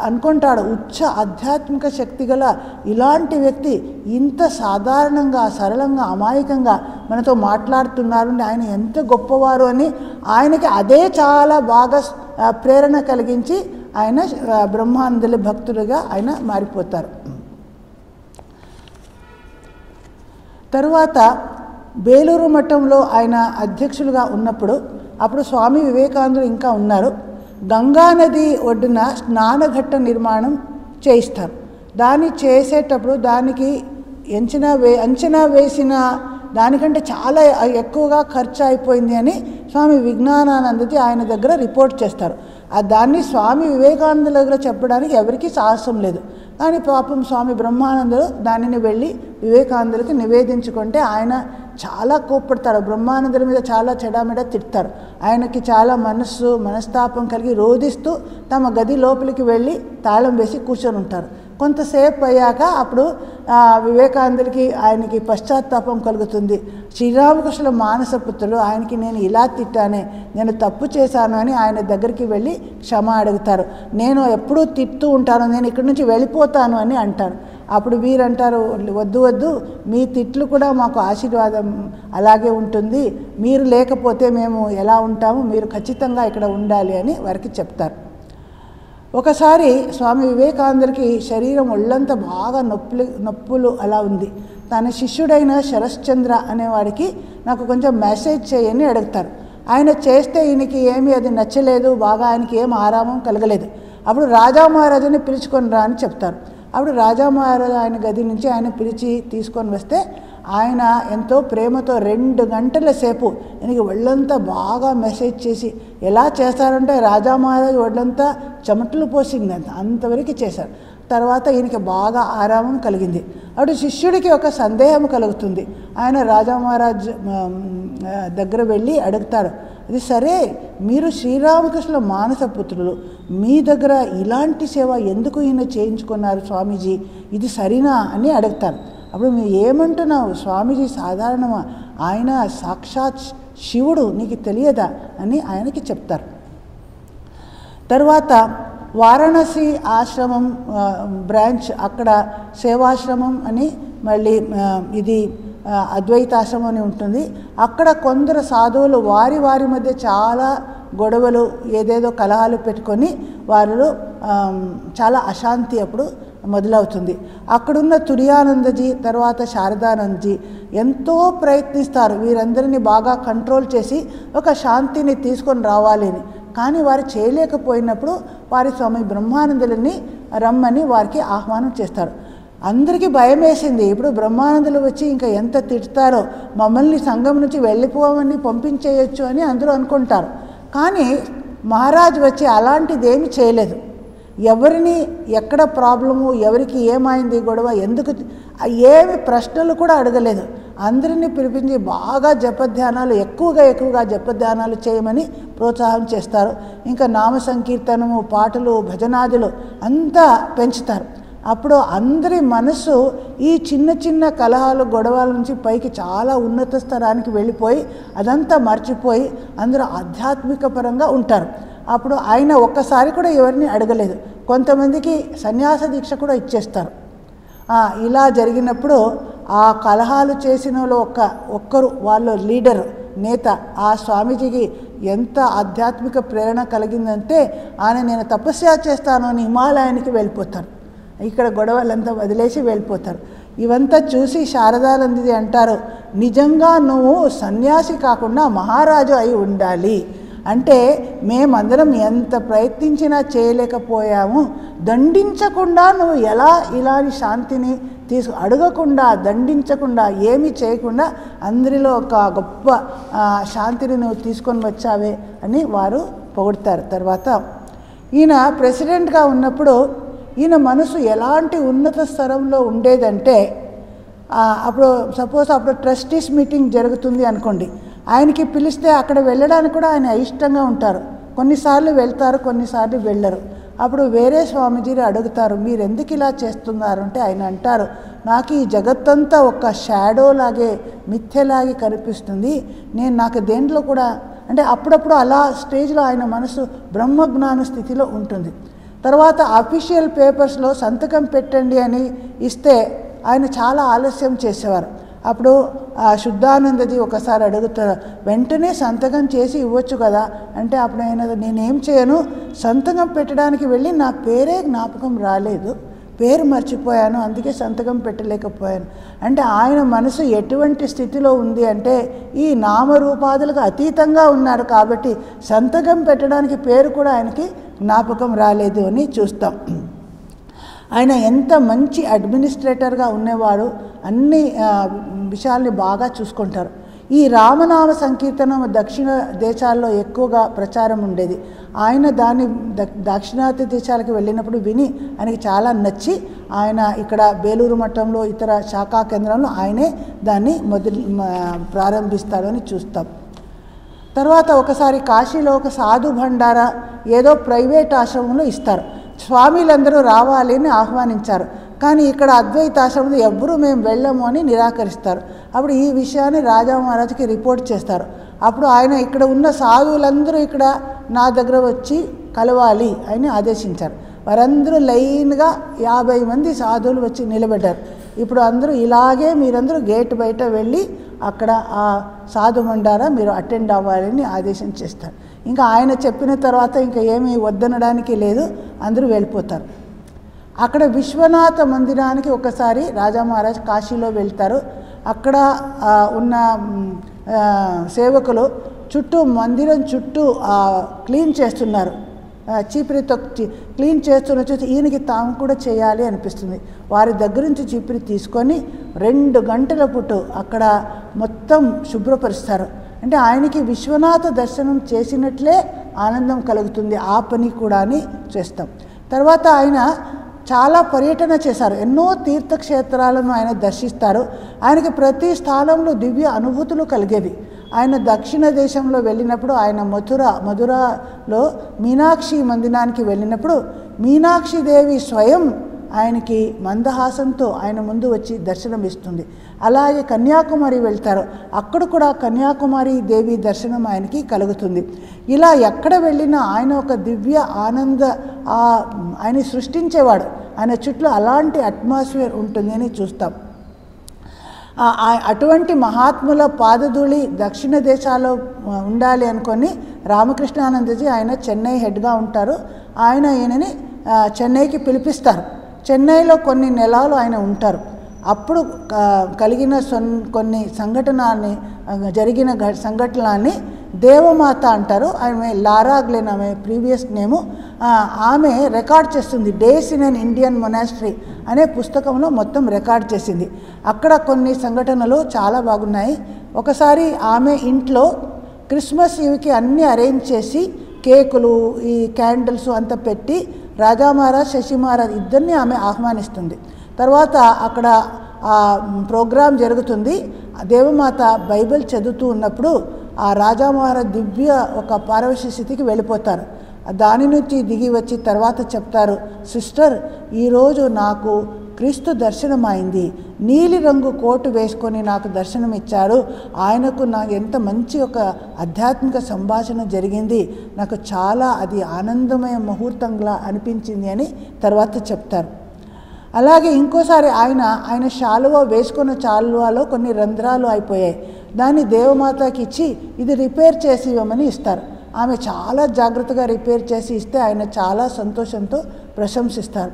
అనుకుంటాడు, ఉచ్చ ఆధ్యాత్మిక శక్తి గల ఇలాంటి వ్యక్తి ఇంత సాధారణంగా సరళంగా అమాయకంగా మనతో మాట్లాడుతున్నారు, ఆయన ఎంత గొప్పవారు అని ఆయనకి అదే చాలా బాగా ప్రేరణ కలిగించి ఆయన బ్రహ్మానందుల భక్తులుగా ఆయన మారిపోతారు. తరువాత బేలూరు మఠంలో ఆయన అధ్యక్షులుగా ఉన్నప్పుడు అప్పుడు స్వామి వివేకానందులు ఇంకా ఉన్నారు. గంగా నది ఒడ్డున స్నానఘట్ట నిర్మాణం చేయిస్తారు. దాన్ని చేసేటప్పుడు దానికి అంచనా వేసిన దానికంటే చాలా ఎక్కువగా ఖర్చు అయిపోయింది అని స్వామి విజ్ఞానానందజీ ఆయన దగ్గర రిపోర్ట్ చేస్తారు. దాన్ని స్వామి వివేకానందుల దగ్గర చెప్పడానికి ఎవరికీ సాహసం లేదు. కానీ పాపం స్వామి బ్రహ్మానందులు దానిని వెళ్ళి వివేకానందులకి నివేదించుకుంటే ఆయన చాలా కోప్పడతారు. బ్రహ్మానందుల మీద చాలా చెడామెడ తిడతారు. ఆయనకి చాలా మనస్తాపం కలిగి రోధిస్తూ తమ గది లోపలికి వెళ్ళి తాళం వేసి కూర్చొని ఉంటారు. కొంతసేపు అయ్యాక అప్పుడు వివేకానందులకి ఆయనకి పశ్చాత్తాపం కలుగుతుంది. శ్రీరామకృష్ణుల మానసపుత్రులు ఆయనకి నేను ఇలా తిట్టానే, నేను తప్పు చేశాను అని ఆయన దగ్గరికి వెళ్ళి క్షమ అడుగుతారు. నేను ఎప్పుడూ తిడుతూ ఉంటాను, నేను ఇక్కడి నుంచి వెళ్ళిపోతాను అని అంటారు. అప్పుడు వీరంటారు, వద్దు మీ తిట్లు కూడా మాకు ఆశీర్వాదం అలాగే ఉంటుంది, మీరు లేకపోతే మేము ఎలా ఉంటాము, మీరు ఖచ్చితంగా ఇక్కడ ఉండాలి అని వారికి చెప్తారు. ఒకసారి స్వామి వివేకానందులకి శరీరం ఒళ్ళంతా బాగా నొప్పులు అలా ఉంది. తన శిష్యుడైన శరశ్చంద్ర అనేవాడికి నాకు కొంచెం మెసేజ్ చేయని అడుగుతారు. ఆయన చేస్తే ఈయనకి ఏమీ అది నచ్చలేదు, బాగా ఆయనకి ఏం ఆరామం కలగలేదు. అప్పుడు రాజా మహారాజుని పిలుచుకొని రా అని చెప్తారు. అప్పుడు రాజా మహారాజు ఆయన గది నుంచి ఆయన పిలిచి తీసుకొని వస్తే ఆయన ఎంతో ప్రేమతో 2 గంటల సేపు ఈయనకి ఒళ్ళంతా బాగా మెసేజ్ చేసి ఎలా చేస్తారంటే రాజా మహారాజు ఒళ్ళంతా చెమటలు పోసింది, అంతవరకు చేశారు. తర్వాత ఈయనకి బాగా ఆరామం కలిగింది. అప్పుడు శిష్యుడికి ఒక సందేహం కలుగుతుంది. ఆయన రాజా మహారాజ్ దగ్గర వెళ్ళి అడుగుతారు, అది సరే మీరు శ్రీరామకృష్ణుల మానస పుత్రులు, మీ దగ్గర ఇలాంటి సేవ ఎందుకు ఈయన చేయించుకున్నారు స్వామీజీ, ఇది సరినా అని అడుగుతారు. అప్పుడు మీరు ఏమంటున్నావు స్వామీజీ, సాధారణమా, ఆయన సాక్షాత్ శివుడు, నీకు తెలియదా అని ఆయనకి చెప్తారు. తర్వాత వారణాసి ఆశ్రమం బ్రాంచ్, అక్కడ సేవాశ్రమం అని మళ్ళీ ఇది అద్వైతాశ్రమం అని ఉంటుంది. అక్కడ కొందరు సాధువులు వారి మధ్య చాలా గొడవలు, ఏదేదో కలహాలు పెట్టుకొని వారిలో చాలా అశాంతి అప్పుడు మొదలవుతుంది. అక్కడున్న తుర్యానందజీ తర్వాత శారదానందజీ ఎంతో ప్రయత్నిస్తారు వీరందరినీ బాగా కంట్రోల్ చేసి ఒక శాంతిని తీసుకొని రావాలి అని. కానీ వారు చేయలేకపోయినప్పుడు వారి స్వామి బ్రహ్మానందులని రమ్మని వారికి ఆహ్వానం చేస్తారు. అందరికీ భయం వేసింది, ఇప్పుడు బ్రహ్మానందులు వచ్చి ఇంకా ఎంత తిడతారో, మమ్మల్ని సంఘం నుంచి వెళ్ళిపోవని పంపించేయచ్చు అని అందరూ అనుకుంటారు. కానీ మహారాజు వచ్చి అలాంటిది ఏమి చేయలేదు. ఎవరిని ఎక్కడ ప్రాబ్లము, ఎవరికి ఏమైంది గొడవ, ఎందుకు, ఏమి ప్రశ్నలు కూడా అడగలేదు. అందరినీ పిలిపించి బాగా జపధ్యానాలు ఎక్కువగా జపధ్యానాలు చేయమని ప్రోత్సాహం చేస్తారు. ఇంకా నామ సంకీర్తనము, పాటలు, భజనాదులు అంతా పెంచుతారు. అప్పుడు అందరి మనసు ఈ చిన్న కలహాలు గొడవల నుంచి పైకి చాలా ఉన్నత స్థానానికి వెళ్ళిపోయి అదంతా మర్చిపోయి అందరూ ఆధ్యాత్మిక పరంగా ఉంటారు. అప్పుడు ఆయన ఒక్కసారి కూడా ఎవరిని అడగలేదు. కొంతమందికి సన్యాస దీక్ష కూడా ఇచ్చేస్తారు. ఇలా జరిగినప్పుడు ఆ కలహాలు చేసిన వాళ్ళు ఒక్కరు వాళ్ళు లీడర్, నేత, ఆ స్వామీజీకి ఎంత ఆధ్యాత్మిక ప్రేరణ కలిగిందంటే ఆయన నేను తపస్య చేస్తాను అని హిమాలయానికి వెళ్ళిపోతారు. ఇక్కడ గొడవలంతా వదిలేసి వెళ్ళిపోతారు. ఇవంతా చూసి శారదానందజీ అంటారు, నిజంగా నువ్వు సన్యాసి కాకుండా మహారాజు అయి ఉండాలి. అంటే మేమందరం ఎంత ప్రయత్నించినా చేయలేకపోయాము, దండించకుండా నువ్వు ఎలా ఇలాంటి శాంతిని అడగకుండా, దండించకుండా, ఏమీ చేయకుండా అందరిలో ఒక గొప్ప శాంతిని నువ్వు తీసుకొని వచ్చావే అని వారు పొగుడతారు. తర్వాత ఈయన ప్రెసిడెంట్గా ఉన్నప్పుడు ఈయన మనసు ఎలాంటి ఉన్నత స్థరంలో ఉండేదంటే, అప్పుడు సపోజ్ అప్పుడు ట్రస్టీస్ మీటింగ్ జరుగుతుంది అనుకోండి, ఆయనకి పిలిస్తే అక్కడ వెళ్ళడానికి కూడా ఆయన అయిష్టంగా ఉంటారు. కొన్నిసార్లు వెళ్తారు, కొన్నిసార్లు వెళ్ళరు. అప్పుడు వేరే స్వామీజీని అడుగుతారు, మీరు ఎందుకు ఇలా చేస్తున్నారు అంటే ఆయన అంటారు, నాకు ఈ జగత్తంతా ఒక షాడో లాగే, మిథ్యలాగే కనిపిస్తుంది, నాకు దేంట్లో కూడా అంటే అప్పుడప్పుడు అలా స్టేజ్లో ఆయన మనసు బ్రహ్మజ్ఞాన స్థితిలో ఉంటుంది. తర్వాత అఫీషియల్ పేపర్స్లో సంతకం పెట్టండి అని ఇస్తే ఆయన చాలా ఆలస్యం చేసేవారు. అప్పుడు శుద్ధానందజీ ఒకసారి అడుగుతారు, వెంటనే సంతకం చేసి ఇవ్వచ్చు కదా అంటే అప్పుడు ఆయన నేనేం చేయను, సంతకం పెట్టడానికి వెళ్ళి నా పేరే జ్ఞాపకం రాలేదు, పేరు మర్చిపోయాను, అందుకే సంతకం పెట్టలేకపోయాను. అంటే ఆయన మనసు ఎటువంటి స్థితిలో ఉంది అంటే ఈ నామరూపాదులకు అతీతంగా ఉన్నారు కాబట్టి సంతకం పెట్టడానికి పేరు కూడా ఆయనకి జ్ఞాపకం రాలేదు అని చూస్తాం. ఆయన ఎంత మంచి అడ్మినిస్ట్రేటర్గా ఉన్నవాడు, అన్ని విషయాల్ని బాగా చూసుకుంటారు. ఈ రామనామ సంకీర్తనం దక్షిణ దేశాల్లో ఎక్కువగా ప్రచారం ఉండేది. ఆయన దాన్ని దక్షిణాది దేశాలకు వెళ్ళినప్పుడు విని ఆయనకి చాలా నచ్చి ఆయన ఇక్కడ బేలూరు మఠంలో ఇతర శాఖా కేంద్రంలో ఆయనే దాన్ని ప్రారంభిస్తాడు అని చూస్తాం. తర్వాత ఒకసారి కాశీలో ఒక సాధు భండారా ఏదో ప్రైవేట్ ఆశ్రమంలో ఇస్తారు. స్వామీలందరూ రావాలి అని ఆహ్వానించారు. కానీ ఇక్కడ అద్వైతాశ్రమంలో ఎవ్వరూ మేము వెళ్ళము అని నిరాకరిస్తారు. అప్పుడు ఈ విషయాన్ని రాజా మహారాజుకి రిపోర్ట్ చేస్తారు. అప్పుడు ఆయన ఇక్కడ ఉన్న సాధువులందరూ ఇక్కడ నా దగ్గర వచ్చి కలవాలి అని ఆదేశించారు. వారందరూ లైన్గా 50 మంది సాధువులు వచ్చి నిలబెట్టారు. ఇప్పుడు అందరూ ఇలాగే మీరందరూ గేట్ బయట వెళ్ళి అక్కడ ఆ సాధు మండారా మీరు అటెండ్ అవ్వాలని ఆదేశం చేస్తారు. ఇంకా ఆయన చెప్పిన తర్వాత ఇంకా ఏమీ వద్దనడానికి లేదు, అందరూ వెళ్ళిపోతారు. అక్కడ విశ్వనాథ మందిరానికి ఒకసారి రాజా మహారాజ్ కాశీలో వెళ్తారు. అక్కడ ఉన్న సేవకులు చుట్టూ మందిరం చుట్టూ క్లీన్ చేస్తున్నారు. చీపిరితో క్లీన్ చేస్తున్న చూసి ఈయనకి తాము కూడా చేయాలి అనిపిస్తుంది. వారి దగ్గర నుంచి చీపిరి తీసుకొని 2 గంటల పాటు అక్కడ మొత్తం శుభ్రపరుస్తారు. అంటే ఆయనకి విశ్వనాథ దర్శనం చేసినట్లే ఆనందం కలుగుతుంది. ఆ పని కూడా అని చేస్తాం. తర్వాత ఆయన చాలా పర్యటన చేశారు. ఎన్నో తీర్థక్షేత్రాలను ఆయన దర్శిస్తారు. ఆయనకి ప్రతి స్థానంలో దివ్య అనుభూతులు కలిగేవి. ఆయన దక్షిణ దేశంలో వెళ్ళినప్పుడు ఆయన మధురలో మీనాక్షి మందిరానికి వెళ్ళినప్పుడు మీనాక్షిదేవి స్వయం ఆయనకి మందహాసంతో ఆయన ముందు వచ్చి దర్శనం ఇస్తుంది. అలాగే కన్యాకుమారి వెళ్తారు, అక్కడ కూడా కన్యాకుమారి దేవి దర్శనం ఆయనకి కలుగుతుంది. ఇలా ఎక్కడ వెళ్ళినా ఆయన ఒక దివ్య ఆనంద ఆయన సృష్టించేవాడు. ఆయన చుట్టూ అలాంటి అట్మాస్ఫియర్ ఉంటుంది అని చూస్తాం. అటువంటి మహాత్ముల పాదధూళి దక్షిణ దేశాల్లో ఉండాలి అనుకొని రామకృష్ణానందజీ ఆయన చెన్నై హెడ్గా ఉంటారు. ఈయనని చెన్నైకి పిలిపిస్తారు. చెన్నైలో కొన్ని నెలలు ఆయన ఉంటారు. అప్పుడు కలిగిన కొన్ని జరిగిన సంఘటనలని దేవమాత అంటారు. ఆమె లారా గ్లెన్, ఆమె ప్రీవియస్ నేము. ఆమె రికార్డ్ చేస్తుంది. Days in an Indian monastery అనే పుస్తకంలో మొత్తం రికార్డ్ చేసింది. అక్కడ కొన్ని సంఘటనలు చాలా బాగున్నాయి. ఒకసారి ఆమె ఇంట్లో క్రిస్మస్ ఈవ్కి అన్నీ అరేంజ్ చేసి కేకులు, ఈ క్యాండిల్స్ అంతా పెట్టి రాజా మహారాజ్, శశి మహారాజ్ ఇద్దరిని ఆమె ఆహ్వానిస్తుంది. తర్వాత అక్కడ ప్రోగ్రాం జరుగుతుంది. దేవమాత బైబిల్ చదువుతూ ఉన్నప్పుడు ఆ రాజా మహారాజ్ దివ్య ఒక పారవశ్య స్థితికి వెళ్ళిపోతారు. దాని నుంచి దిగి వచ్చి తర్వాత చెప్తారు, సిస్టర్ ఈరోజు నాకు క్రీస్తు దర్శనమైంది. నీలి రంగు కోటు వేసుకొని నాకు దర్శనం ఇచ్చారు. ఆయనకు నాకు ఎంత మంచి ఒక ఆధ్యాత్మిక సంభాషణ జరిగింది. నాకు చాలా అది ఆనందమయ ముహూర్తంగా అనిపించింది అని తర్వాత చెప్తారు. అలాగే ఇంకోసారి ఆయన శాలువ వేసుకున్న శాలువాలో కొన్ని రంధ్రాలు అయిపోయాయి. దాన్ని దేవమాతకి ఇచ్చి ఇది రిపేర్ చేసి ఇవ్వమని ఇస్తారు. ఆమె చాలా జాగ్రత్తగా రిపేర్ చేసి ఇస్తే ఆయన చాలా సంతోషంతో ప్రశంసిస్తారు.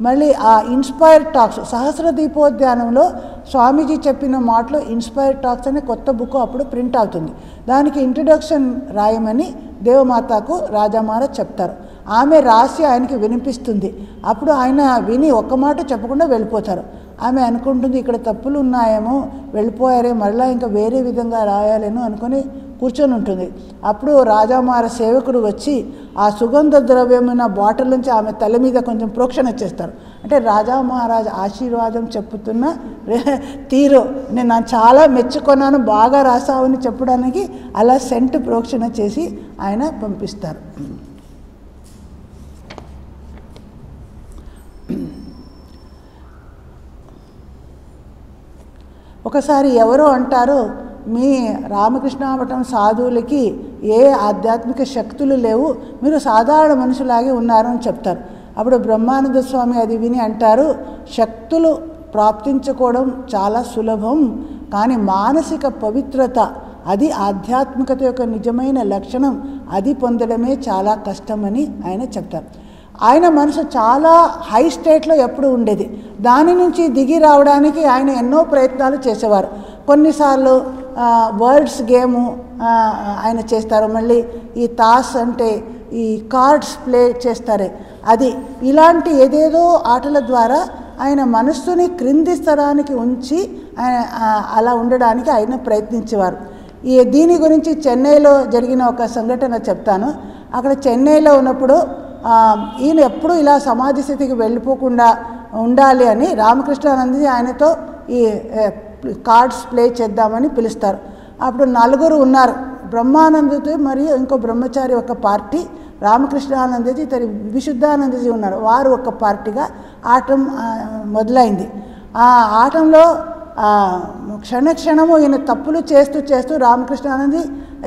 మళ్ళీ ఆ ఇన్స్పైర్ టాక్స్, సహస్ర దీపోద్యానంలో స్వామీజీ చెప్పిన మాటలో ఇన్స్పైర్ టాక్స్ అనే కొత్త బుక్ అప్పుడు ప్రింట్ అవుతుంది. దానికి ఇంట్రడక్షన్ రాయమని దేవమాతకు రాజా మహారాజ్ చెప్తారు. ఆమె రాసి ఆయనకి వినిపిస్తుంది. అప్పుడు ఆయన విని ఒక్క మాట చెప్పకుండా వెళ్ళిపోతారు. ఆమె అనుకుంటుంది ఇక్కడ తప్పులు ఉన్నాయేమో, వెళ్ళిపోయారే, మళ్ళీ ఇంకా వేరే విధంగా రాయాలేను అనుకొని కూర్చొని ఉంటుంది. అప్పుడు రాజా మహారాజ్ సేవకుడు వచ్చి ఆ సుగంధ ద్రవ్యమైన బాటిల్ నుంచి ఆమె తల మీద కొంచెం ప్రోక్షణ చేస్తారు. అంటే రాజా మహారాజ్ ఆశీర్వాదం చెప్పుతున్న తీరు నేను చాలా మెచ్చుకున్నాను, బాగా రాసావని చెప్పడానికి అలా సెంట్ ప్రోక్షణ చేసి ఆయన పంపిస్తారు. ఒకసారి ఎవరో అంటారు, మీ రామకృష్ణ మఠం సాధువులకి ఏ ఆధ్యాత్మిక శక్తులు లేవు, మీరు సాధారణ మనుషులాగే ఉన్నారు అని చెప్తారు. అప్పుడు బ్రహ్మానంద స్వామి అది విని అంటారు, శక్తులు ప్రాప్తించుకోవడం చాలా సులభం, కానీ మానసిక పవిత్రత అది ఆధ్యాత్మికత యొక్క నిజమైన లక్షణం, అది పొందడమే చాలా కష్టమని ఆయన చెప్తారు. ఆయన మనసు చాలా హై స్టేట్లో ఎప్పుడు ఉండేది. దాని నుంచి దిగి రావడానికి ఆయన ఎన్నో ప్రయత్నాలు చేసేవారు. కొన్నిసార్లు వర్డ్స్ గేము ఆయన చేస్తారు. మళ్ళీ ఈ తాస్ అంటే ఈ కార్డ్స్ ప్లే చేస్తారే అది, ఇలాంటి ఏదేదో ఆటల ద్వారా ఆయన మనస్సుని క్రింది స్థరానికి ఉంచి అలా ఉండడానికి ఆయన ప్రయత్నించేవారు. దీని గురించి చెన్నైలో జరిగిన ఒక సంఘటన చెప్తాను. అక్కడ చెన్నైలో ఉన్నప్పుడు ఈయన ఎప్పుడు ఇలా సమాధి స్థితికి వెళ్ళిపోకుండా ఉండాలి అని రామకృష్ణానందజీ ఆయనతో ఈ కార్డ్స్ ప్లే చేద్దామని పిలుస్తారు. అప్పుడు 4 ఉన్నారు, బ్రహ్మానందజీ మరియు ఇంకో బ్రహ్మచారి ఒక పార్టీ, రామకృష్ణానందజీ విశుద్ధానందజీ ఉన్నారు, వారు ఒక పార్టీగా ఆటం మొదలైంది. ఆ ఆటంలో క్షణక్షణము ఈయన తప్పులు చేస్తూ రామకృష్ణానందజీ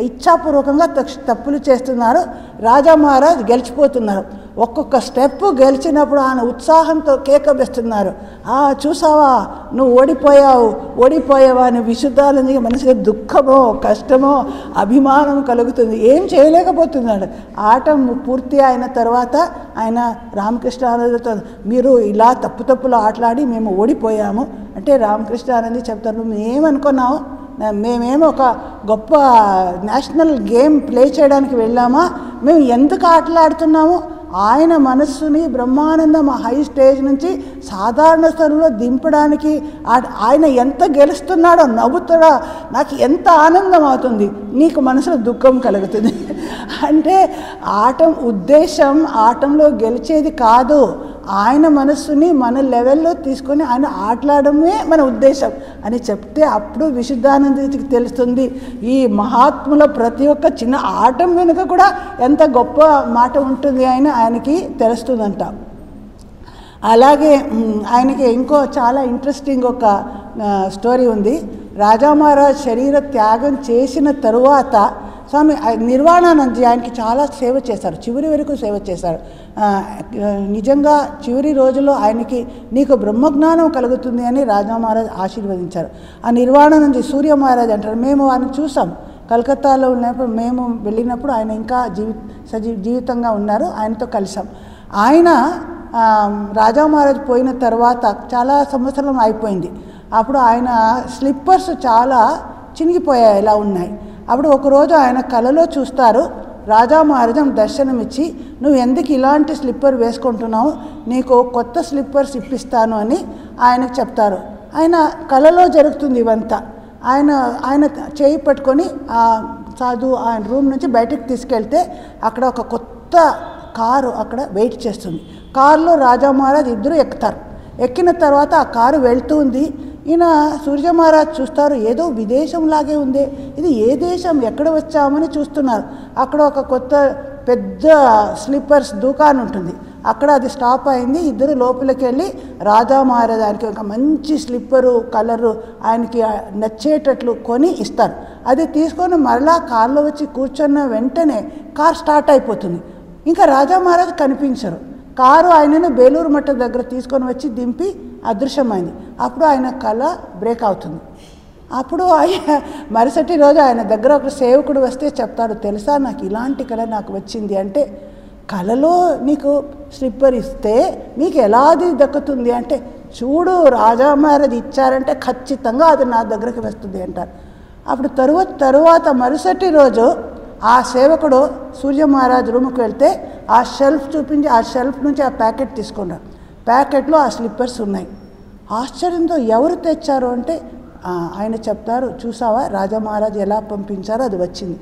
ఇచ్ఛాపూర్వకంగా తప్పులు చేస్తున్నారు. రాజా మహారాజ్ గెలిచిపోతున్నారు. ఒక్కొక్క స్టెప్ గెలిచినప్పుడు ఆయన ఉత్సాహంతో కేక వేస్తున్నారు, చూసావా నువ్వు ఓడిపోయావా అని. విశుద్ధానందజీ మనసుగా దుఃఖమో కష్టమో అభిమానం కలుగుతుంది, ఏం చేయలేకపోతున్నాడు. ఆట పూర్తి అయిన తర్వాత ఆయన రామకృష్ణానందతో, మీరు ఇలా తప్పులు ఆటలాడి మేము ఓడిపోయాము అంటే రామకృష్ణానందజీ చెప్తారు, నువ్వు ఏమనుకున్నావు, మేమేమో గొప్ప నేషనల్ గేమ్ ప్లే చేయడానికి వెళ్ళామా, మేము ఎందుకు ఆటలాడుతున్నాము, ఆయన మనస్సుని బ్రహ్మానందం హై స్టేజ్ నుంచి సాధారణ స్థలంలో దింపడానికి ఆయన ఎంత గెలుస్తున్నాడో, నవ్వుతాడో, నాకు ఎంత ఆనందం అవుతుంది, నీకు మనసులో దుఃఖం కలుగుతుంది. అంటే ఉద్దేశం ఆటంలో గెలిచేది కాదు, ఆయన మనస్సుని మన లెవెల్లో తీసుకొని ఆయన ఆటలాడమే మన ఉద్దేశం అని చెప్తే అప్పుడు విశుద్ధానందకి తెలుస్తుంది ఈ మహాత్ముల ప్రతి ఒక్క చిన్న ఆటం వెనుక కూడా ఎంత గొప్ప మాట ఉంటుంది ఆయనకి తెలుస్తుందంట. అలాగే ఆయనకి ఇంకో చాలా ఇంట్రెస్టింగ్ ఒక స్టోరీ ఉంది. రాజా మహారాజ్ శరీర త్యాగం చేసిన తరువాత స్వామి నిర్వాణానందజీ ఆయనకి చాలా సేవ చేశారు, చివరి వరకు సేవ చేశారు. నిజంగా చివరి రోజుల్లో ఆయనకి నీకు బ్రహ్మజ్ఞానం కలుగుతుంది అని రాజా మహారాజ్ ఆశీర్వదించారు. ఆ నిర్వాణానందజీ సూర్య మహారాజ్ అంటారు, మేము ఆయన చూసాం కలకత్తాలో ఉన్నప్పుడు, మేము వెళ్ళినప్పుడు ఆయన ఇంకా జీవితంగా ఉన్నారు, ఆయనతో కలిసాం. ఆయన రాజా మహారాజ్ పోయిన తర్వాత చాలా సంవత్సరం అయిపోయింది. అప్పుడు ఆయన స్లిప్పర్స్ చాలా చినిగిపోయాయి, ఇలా ఉన్నాయి. అప్పుడు ఒకరోజు ఆయన కలలో చూస్తారు, రాజా మహారాజం దర్శనమిచ్చి నువ్వు ఎందుకు ఇలాంటి స్లిప్పర్ వేసుకుంటున్నావు, నీకు కొత్త స్లిప్పర్స్ ఇప్పిస్తాను అని ఆయనకు చెప్తారు. ఆయన కలలో జరుగుతుంది ఇవంతా. ఆయన చేయి పట్టుకొని సాధు ఆయన రూమ్ నుంచి బయటకు తీసుకెళ్తే అక్కడ ఒక కొత్త కారు అక్కడ వెయిట్ చేస్తుంది. కారులో రాజా మహారాజ్ ఇద్దరు ఎక్కుతారు. ఎక్కిన తర్వాత ఆ కారు వెళ్తుంది. ఈయన సూర్య మహారాజ్ చూస్తారు, ఏదో విదేశంలాగే ఉంది, ఇది ఏ దేశం, ఎక్కడ వచ్చామని చూస్తున్నారు. అక్కడ ఒక కొత్త పెద్ద స్లిప్పర్స్ దుకాణం ఉంటుంది, అక్కడ అది స్టాప్ అయింది. ఇద్దరు లోపలికి వెళ్ళి రాజా మహారాజ్ ఆయనకి ఒక మంచి స్లిప్పరు కలరు ఆయనకి నచ్చేటట్లు కొని ఇస్తారు. అది తీసుకొని మరలా కారులో వచ్చి కూర్చున్న వెంటనే కార్ స్టార్ట్ అయిపోతుంది. ఇంకా రాజా మహారాజ్ కనిపించరు. కారు ఆయనను బేలూరు మఠ దగ్గర తీసుకొని వచ్చి దింపి అదృశ్యమైంది. అప్పుడు ఆయన కళ బ్రేక్ అవుతుంది. అప్పుడు మరుసటి రోజు ఆయన దగ్గర ఒక సేవకుడు వస్తే చెప్తాడు, తెలుసా నాకు ఇలాంటి కళ నాకు వచ్చింది అంటే, కళలో నీకు స్లిప్పర్ ఇస్తే మీకు ఎలాది దక్కుతుంది అంటే, చూడు రాజా మహారాజ్ ఇచ్చారంటే ఖచ్చితంగా అది నా దగ్గరికి వస్తుంది అంటారు. అప్పుడు తరువాత మరుసటి రోజు ఆ సేవకుడు సూర్య మహారాజ్ రూమ్కి వెళ్తే ఆ షెల్ఫ్ చూపించి ఆ షెల్ఫ్ నుంచి ఆ ప్యాకెట్ తీసుకున్నారు. ప్యాకెట్లో ఆ స్లిప్పర్స్ ఉన్నాయి. ఆశ్చర్యంతో ఎవరు తెచ్చారు అంటే ఆయన చెప్తారు, చూసావా రాజా మహారాజ్ ఎలా పంపించారో అది వచ్చింది.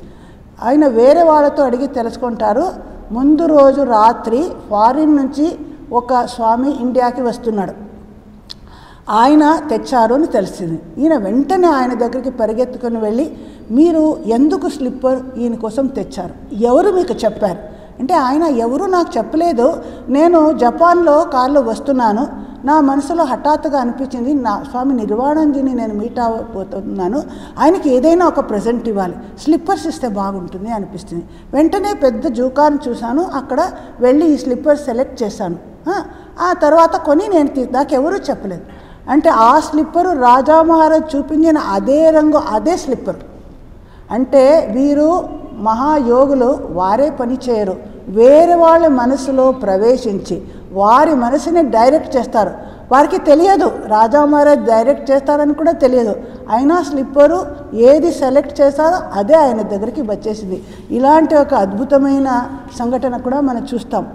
ఆయన వేరే వాళ్ళతో అడిగి తెలుసుకుంటారు, ముందు రోజు రాత్రి ఫారిన్ నుంచి ఒక స్వామి ఇండియాకి వస్తున్నాడు, ఆయన తెచ్చారు అని తెలిసింది. ఈయన వెంటనే ఆయన దగ్గరికి పరిగెత్తుకొని వెళ్ళి, మీరు ఎందుకు స్లిప్పర్ ఈయన కోసం తెచ్చారు, ఎవరు మీకు చెప్పారు అంటే, ఆయన ఎవరు నాకు చెప్పలేదు, నేను జపాన్లో కారులో వస్తున్నాను, నా మనసులో హఠాత్తుగా అనిపించింది నా స్వామి నిర్వాణానందజీని నేను మీట్ అవ్వబోతున్నాను, ఆయనకి ఏదైనా ఒక ప్రెజెంట్ ఇవ్వాలి, స్లిప్పర్స్ ఇస్తే బాగుంటుంది అనిపిస్తుంది. వెంటనే పెద్ద జూకాన్ని చూశాను, అక్కడ వెళ్ళి ఈ స్లిప్పర్స్ సెలెక్ట్ చేశాను. ఆ తర్వాత కొని నేను నాకెవరూ చెప్పలేదు అంటే, ఆ స్లిప్పరు రాజా మహారాజ్ చూపించిన అదే రంగు అదే స్లిప్పర్. అంటే వీరు మహాయోగులు వారే పని చేయరు, వేరే వాళ్ళ మనసులో ప్రవేశించి వారి మనసుని డైరెక్ట్ చేస్తారు. వారికి తెలియదు రాజా మహారాజ్ డైరెక్ట్ చేస్తారని కూడా తెలియదు, అయినా స్లిప్పరు ఏది సెలెక్ట్ చేస్తారో అదే ఆయన దగ్గరికి వచ్చేసింది. ఇలాంటి ఒక అద్భుతమైన సంఘటన కూడా మనం చూస్తాం.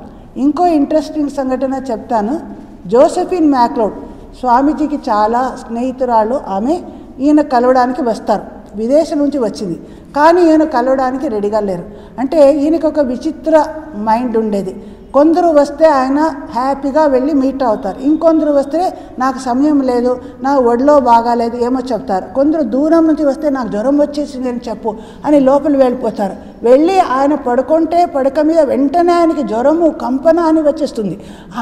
ఇంకో ఇంట్రెస్టింగ్ సంఘటన చెప్తాను. జోసెఫిన్ మ్యాక్లౌడ్ స్వామీజీకి చాలా స్నేహితురాలు, ఆమె ఈయన కలవడానికి వస్తారు, విదేశం నుంచి వచ్చింది, కానీ ఈయన కలవడానికి రెడీగా లేరు. అంటే ఈయనకి ఒక విచిత్ర మైండ్ ఉండేది. కొందరు వస్తే ఆయన హ్యాపీగా వెళ్ళి మీట్ అవుతారు, ఇంకొందరు వస్తే నాకు సమయం లేదు, నా ఒడిలో బాగాలేదు ఏమో చెప్తారు. కొందరు దూరం నుంచి వస్తే నాకు జ్వరం వచ్చేసింది అని చెప్పు అని లోపల వెళ్ళిపోతారు. వెళ్ళి ఆయన పడుకుంటే పడక మీద వెంటనే ఆయనకి జ్వరము కంపన అని వచ్చేస్తుంది.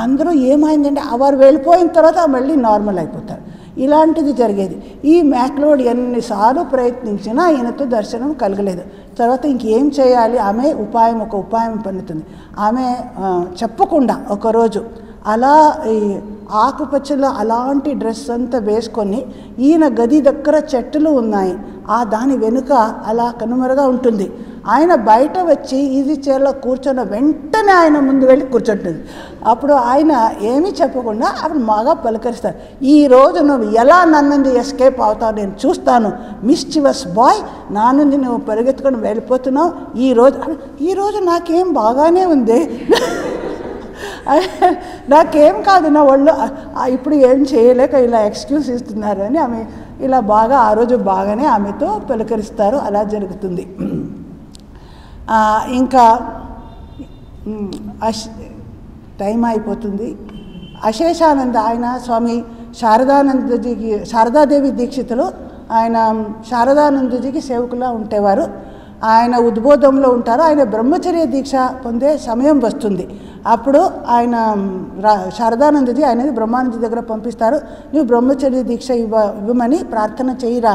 అందరూ ఏమైందంటే వారు వెళ్ళిపోయిన తర్వాత మళ్ళీ నార్మల్ అయిపోతారు. ఇలాంటిది జరిగేది. ఈ మ్యాక్లౌడ్ ఎన్నిసార్లు ప్రయత్నించినా ఈయనతో దర్శనం కలగలేదు. తర్వాత ఇంకేం చేయాలి, ఆమె ఒక ఉపాయం పన్నుతుంది. ఆమె చెప్పకుండా ఒకరోజు అలా ఈ ఆకుపచ్చలో అలాంటి డ్రెస్ అంతా వేసుకొని ఈయన గది దగ్గర చెట్టులు ఉన్నాయి, దాని వెనుక అలా కనుమరుగా ఉంటుంది. ఆయన బయట వచ్చి ఈజీ చైర్లో కూర్చొని వెంటనే ఆయన ముందు వెళ్ళి కూర్చుంటుంది. అప్పుడు ఆయన ఏమీ చెప్పకుండా అప్పుడు బాగా పలకరిస్తారు, ఈరోజు నువ్వు ఎలా నన్ను ఎస్కేప్ అవుతావు నేను చూస్తాను, మిస్చివస్ బాయ్, నా నుండి నువ్వు పరిగెత్తుకొని వెళ్ళిపోతున్నావు, ఈరోజు నాకేం బాగానే ఉంది, నాకేం కాదు, నా వాళ్ళు ఇప్పుడు ఏం చేయలేక ఇలా ఎక్స్క్యూజ్ ఇస్తున్నారు అని ఆమె ఇలా బాగా ఆ రోజు బాగానే ఆమెతో పలకరిస్తారు. అలా జరుగుతుంది. ఇంకా టైం అయిపోతుంది. అశేషానంద ఆయన స్వామి శారదాదేవి దీక్షితులు ఆయన శారదానందజీకి సేవకులా ఉండేవారు. ఆయన ఉద్బోధంలో ఉంటారు. ఆయన బ్రహ్మచర్య దీక్ష పొందే సమయం వస్తుంది. అప్పుడు ఆయన శారదానందజీ ఆయనది బ్రహ్మానందజీ దగ్గర పంపిస్తారు, నువ్వు బ్రహ్మచర్య దీక్ష ఇవ్వమని ప్రార్థన చేయరా.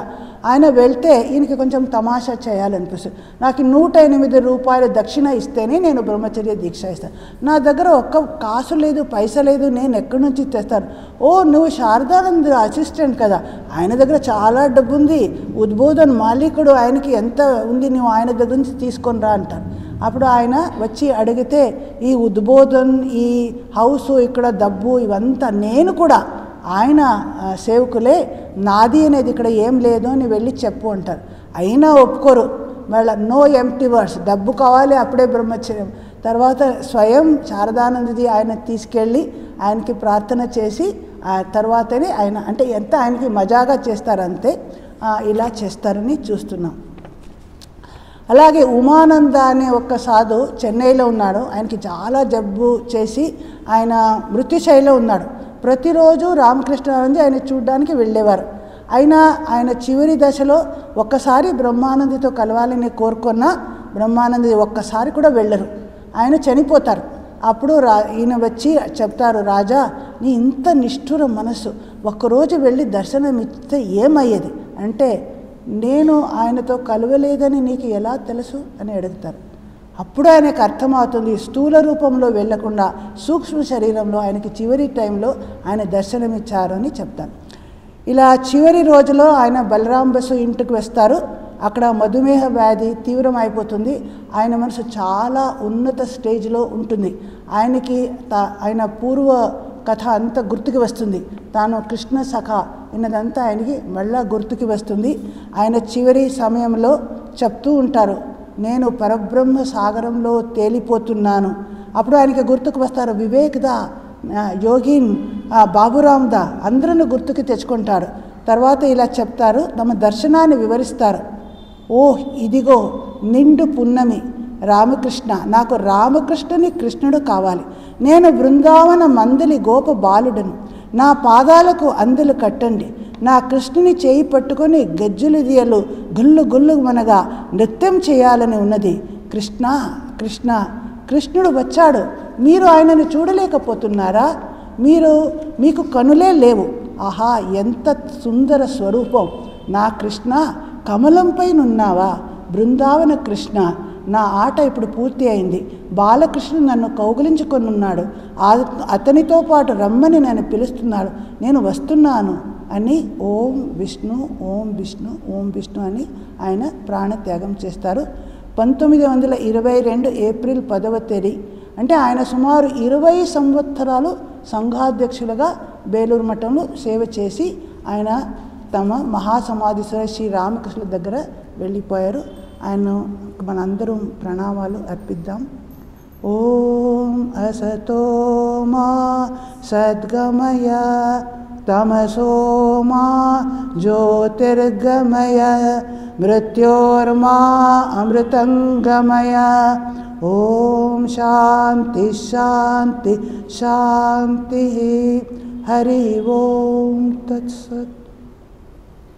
ఆయన వెళ్తే ఈయనకి కొంచెం తమాషా చేయాలనిపిస్తుంది, నాకు 108 రూపాయలు దక్షిణ ఇస్తేనే నేను బ్రహ్మచర్య దీక్ష ఇస్తాను, నా దగ్గర ఒక్క కాసు లేదు, పైస లేదు, నేను ఎక్కడి నుంచి తెస్తాను. ఓ నువ్వు శారదానంద అసిస్టెంట్ కదా, ఆయన దగ్గర చాలా డబ్బు ఉంది, ఉద్బోధన్ మాలికుడు ఆయనకి ఎంత ఉంది, నువ్వు ఆయన దగ్గర నుంచి తీసుకొని రా అంటారు. అప్పుడు ఆయన వచ్చి అడిగితే ఈ ఉద్బోధన్, ఈ హౌసు, ఇక్కడ డబ్బు ఇవంతా నేను కూడా ఆయన సేవకులే, నాది అనేది ఇక్కడ ఏం లేదు అని వెళ్ళి చెప్పు అంటారు. అయినా ఒప్పుకోరు. మళ్ళీ నో ఎంప్టీ వర్డ్స్, డబ్బు కావాలి అప్పుడే బ్రహ్మచర్యం. తర్వాత స్వయం శారదానందజీ ఆయన తీసుకెళ్ళి ఆయనకి ప్రార్థన చేసి తర్వాతనే ఆయన అంటే ఎంత ఆయనకి మజాగా చేస్తారంతే ఇలా చేస్తారని చూస్తున్నాం. అలాగే ఉమానంద అనే ఒక సాధు చెన్నైలో ఉన్నాడు. ఆయనకి చాలా జబ్బు చేసి ఆయన మృత్యుశైలిలో ఉన్నాడు. ప్రతిరోజు రామకృష్ణానంద ఆయన చూడడానికి వెళ్ళేవారు. అయినా ఆయన చివరి దశలో ఒక్కసారి బ్రహ్మానందితో కలవాలని కోరుకున్న బ్రహ్మానంది ఒక్కసారి కూడా వెళ్ళరు, ఆయన చనిపోతారు. అప్పుడు ఈయన వచ్చి చెప్తారు, రాజా నీ ఇంత నిష్ఠుర మనస్సు, ఒక్కరోజు వెళ్ళి దర్శనం ఇస్తే ఏమయ్యేది అంటే, నేను ఆయనతో కలవలేదని నీకు ఎలా తెలుసు అని అడుగుతారు. అప్పుడు ఆయనకు అర్థమవుతుంది, స్థూల రూపంలో వెళ్లకుండా సూక్ష్మ శరీరంలో ఆయనకి చివరి టైంలో ఆయన దర్శనమిచ్చారు అని చెప్తాను. ఇలా చివరి రోజులో ఆయన బలరాం బసు ఇంటికి వస్తారు. అక్కడ మధుమేహ వ్యాధి తీవ్రమైపోతుంది. ఆయన మనసు చాలా ఉన్నత స్టేజ్లో ఉంటుంది. ఆయనకి ఆయన పూర్వ కథ అంతా గుర్తుకి వస్తుంది. తాను కృష్ణ సఖ ఇన్నదంతా ఆయనకి మళ్ళా గుర్తుకి వస్తుంది. ఆయన చివరి సమయంలో చెప్తూ ఉంటారు, నేను పరబ్రహ్మ సాగరంలో తేలిపోతున్నాను. అప్పుడు ఆయనకి గుర్తుకు వస్తారు వివేక్దా, యోగిన్, బాబురామ్దా, అందరూ గుర్తుకి తెచ్చుకుంటారు. తర్వాత ఇలా చెప్తారు, తమ దర్శనాన్ని వివరిస్తారు. ఓహ్ ఇదిగో నిండు పున్నమి రామకృష్ణ, నాకు రామకృష్ణుని కృష్ణుడు కావాలి. నేను బృందావన మందలి గోప బాలుడను, నా పాదాలకు అందలు కట్టండి. నా కృష్ణుని చేయి పట్టుకొని గజ్జులు దియలు గుల్లు గుల్లు మనగా నృత్యం చేయాలని ఉన్నది. కృష్ణ కృష్ణ, కృష్ణుడు వచ్చాడు, మీరు ఆయనను చూడలేకపోతున్నారా? మీకు కనులే లేవు. ఆహా ఎంత సుందర స్వరూపం! నా కృష్ణ, కమలంపై నున్నావా? బృందావన కృష్ణ, నా ఆట ఇప్పుడు పూర్తి అయింది. బాలకృష్ణుడు నన్ను కౌగిలించుకొనున్నాడు, అతనితో పాటు రమ్మని నన్ను పిలుస్తున్నాడు, నేను వస్తున్నాను అని ఓం విష్ణు ఓం విష్ణు ఓం విష్ణు అని ఆయన ప్రాణత్యాగం చేస్తారు. 1922 ఏప్రిల్ 10వ తేదీ అంటే ఆయన సుమారు 20 సంవత్సరాలు సంఘాధ్యక్షులుగా బేలూరు మఠంలో సేవ చేసి ఆయన తమ మహాసమాధీశ్వర శ్రీ రామకృష్ణుల దగ్గర వెళ్ళిపోయారు. ఆయన మనందరం ప్రణామాలు అర్పిద్దాం. ఓం అసతో మా సద్గమయ తమసో మా జ్యోతిర్గమయ మృత్యోర్మా అమృతంగమయ. ఓం శాంతి శాంతి శాంతి. హరి ఓం తత్సత్.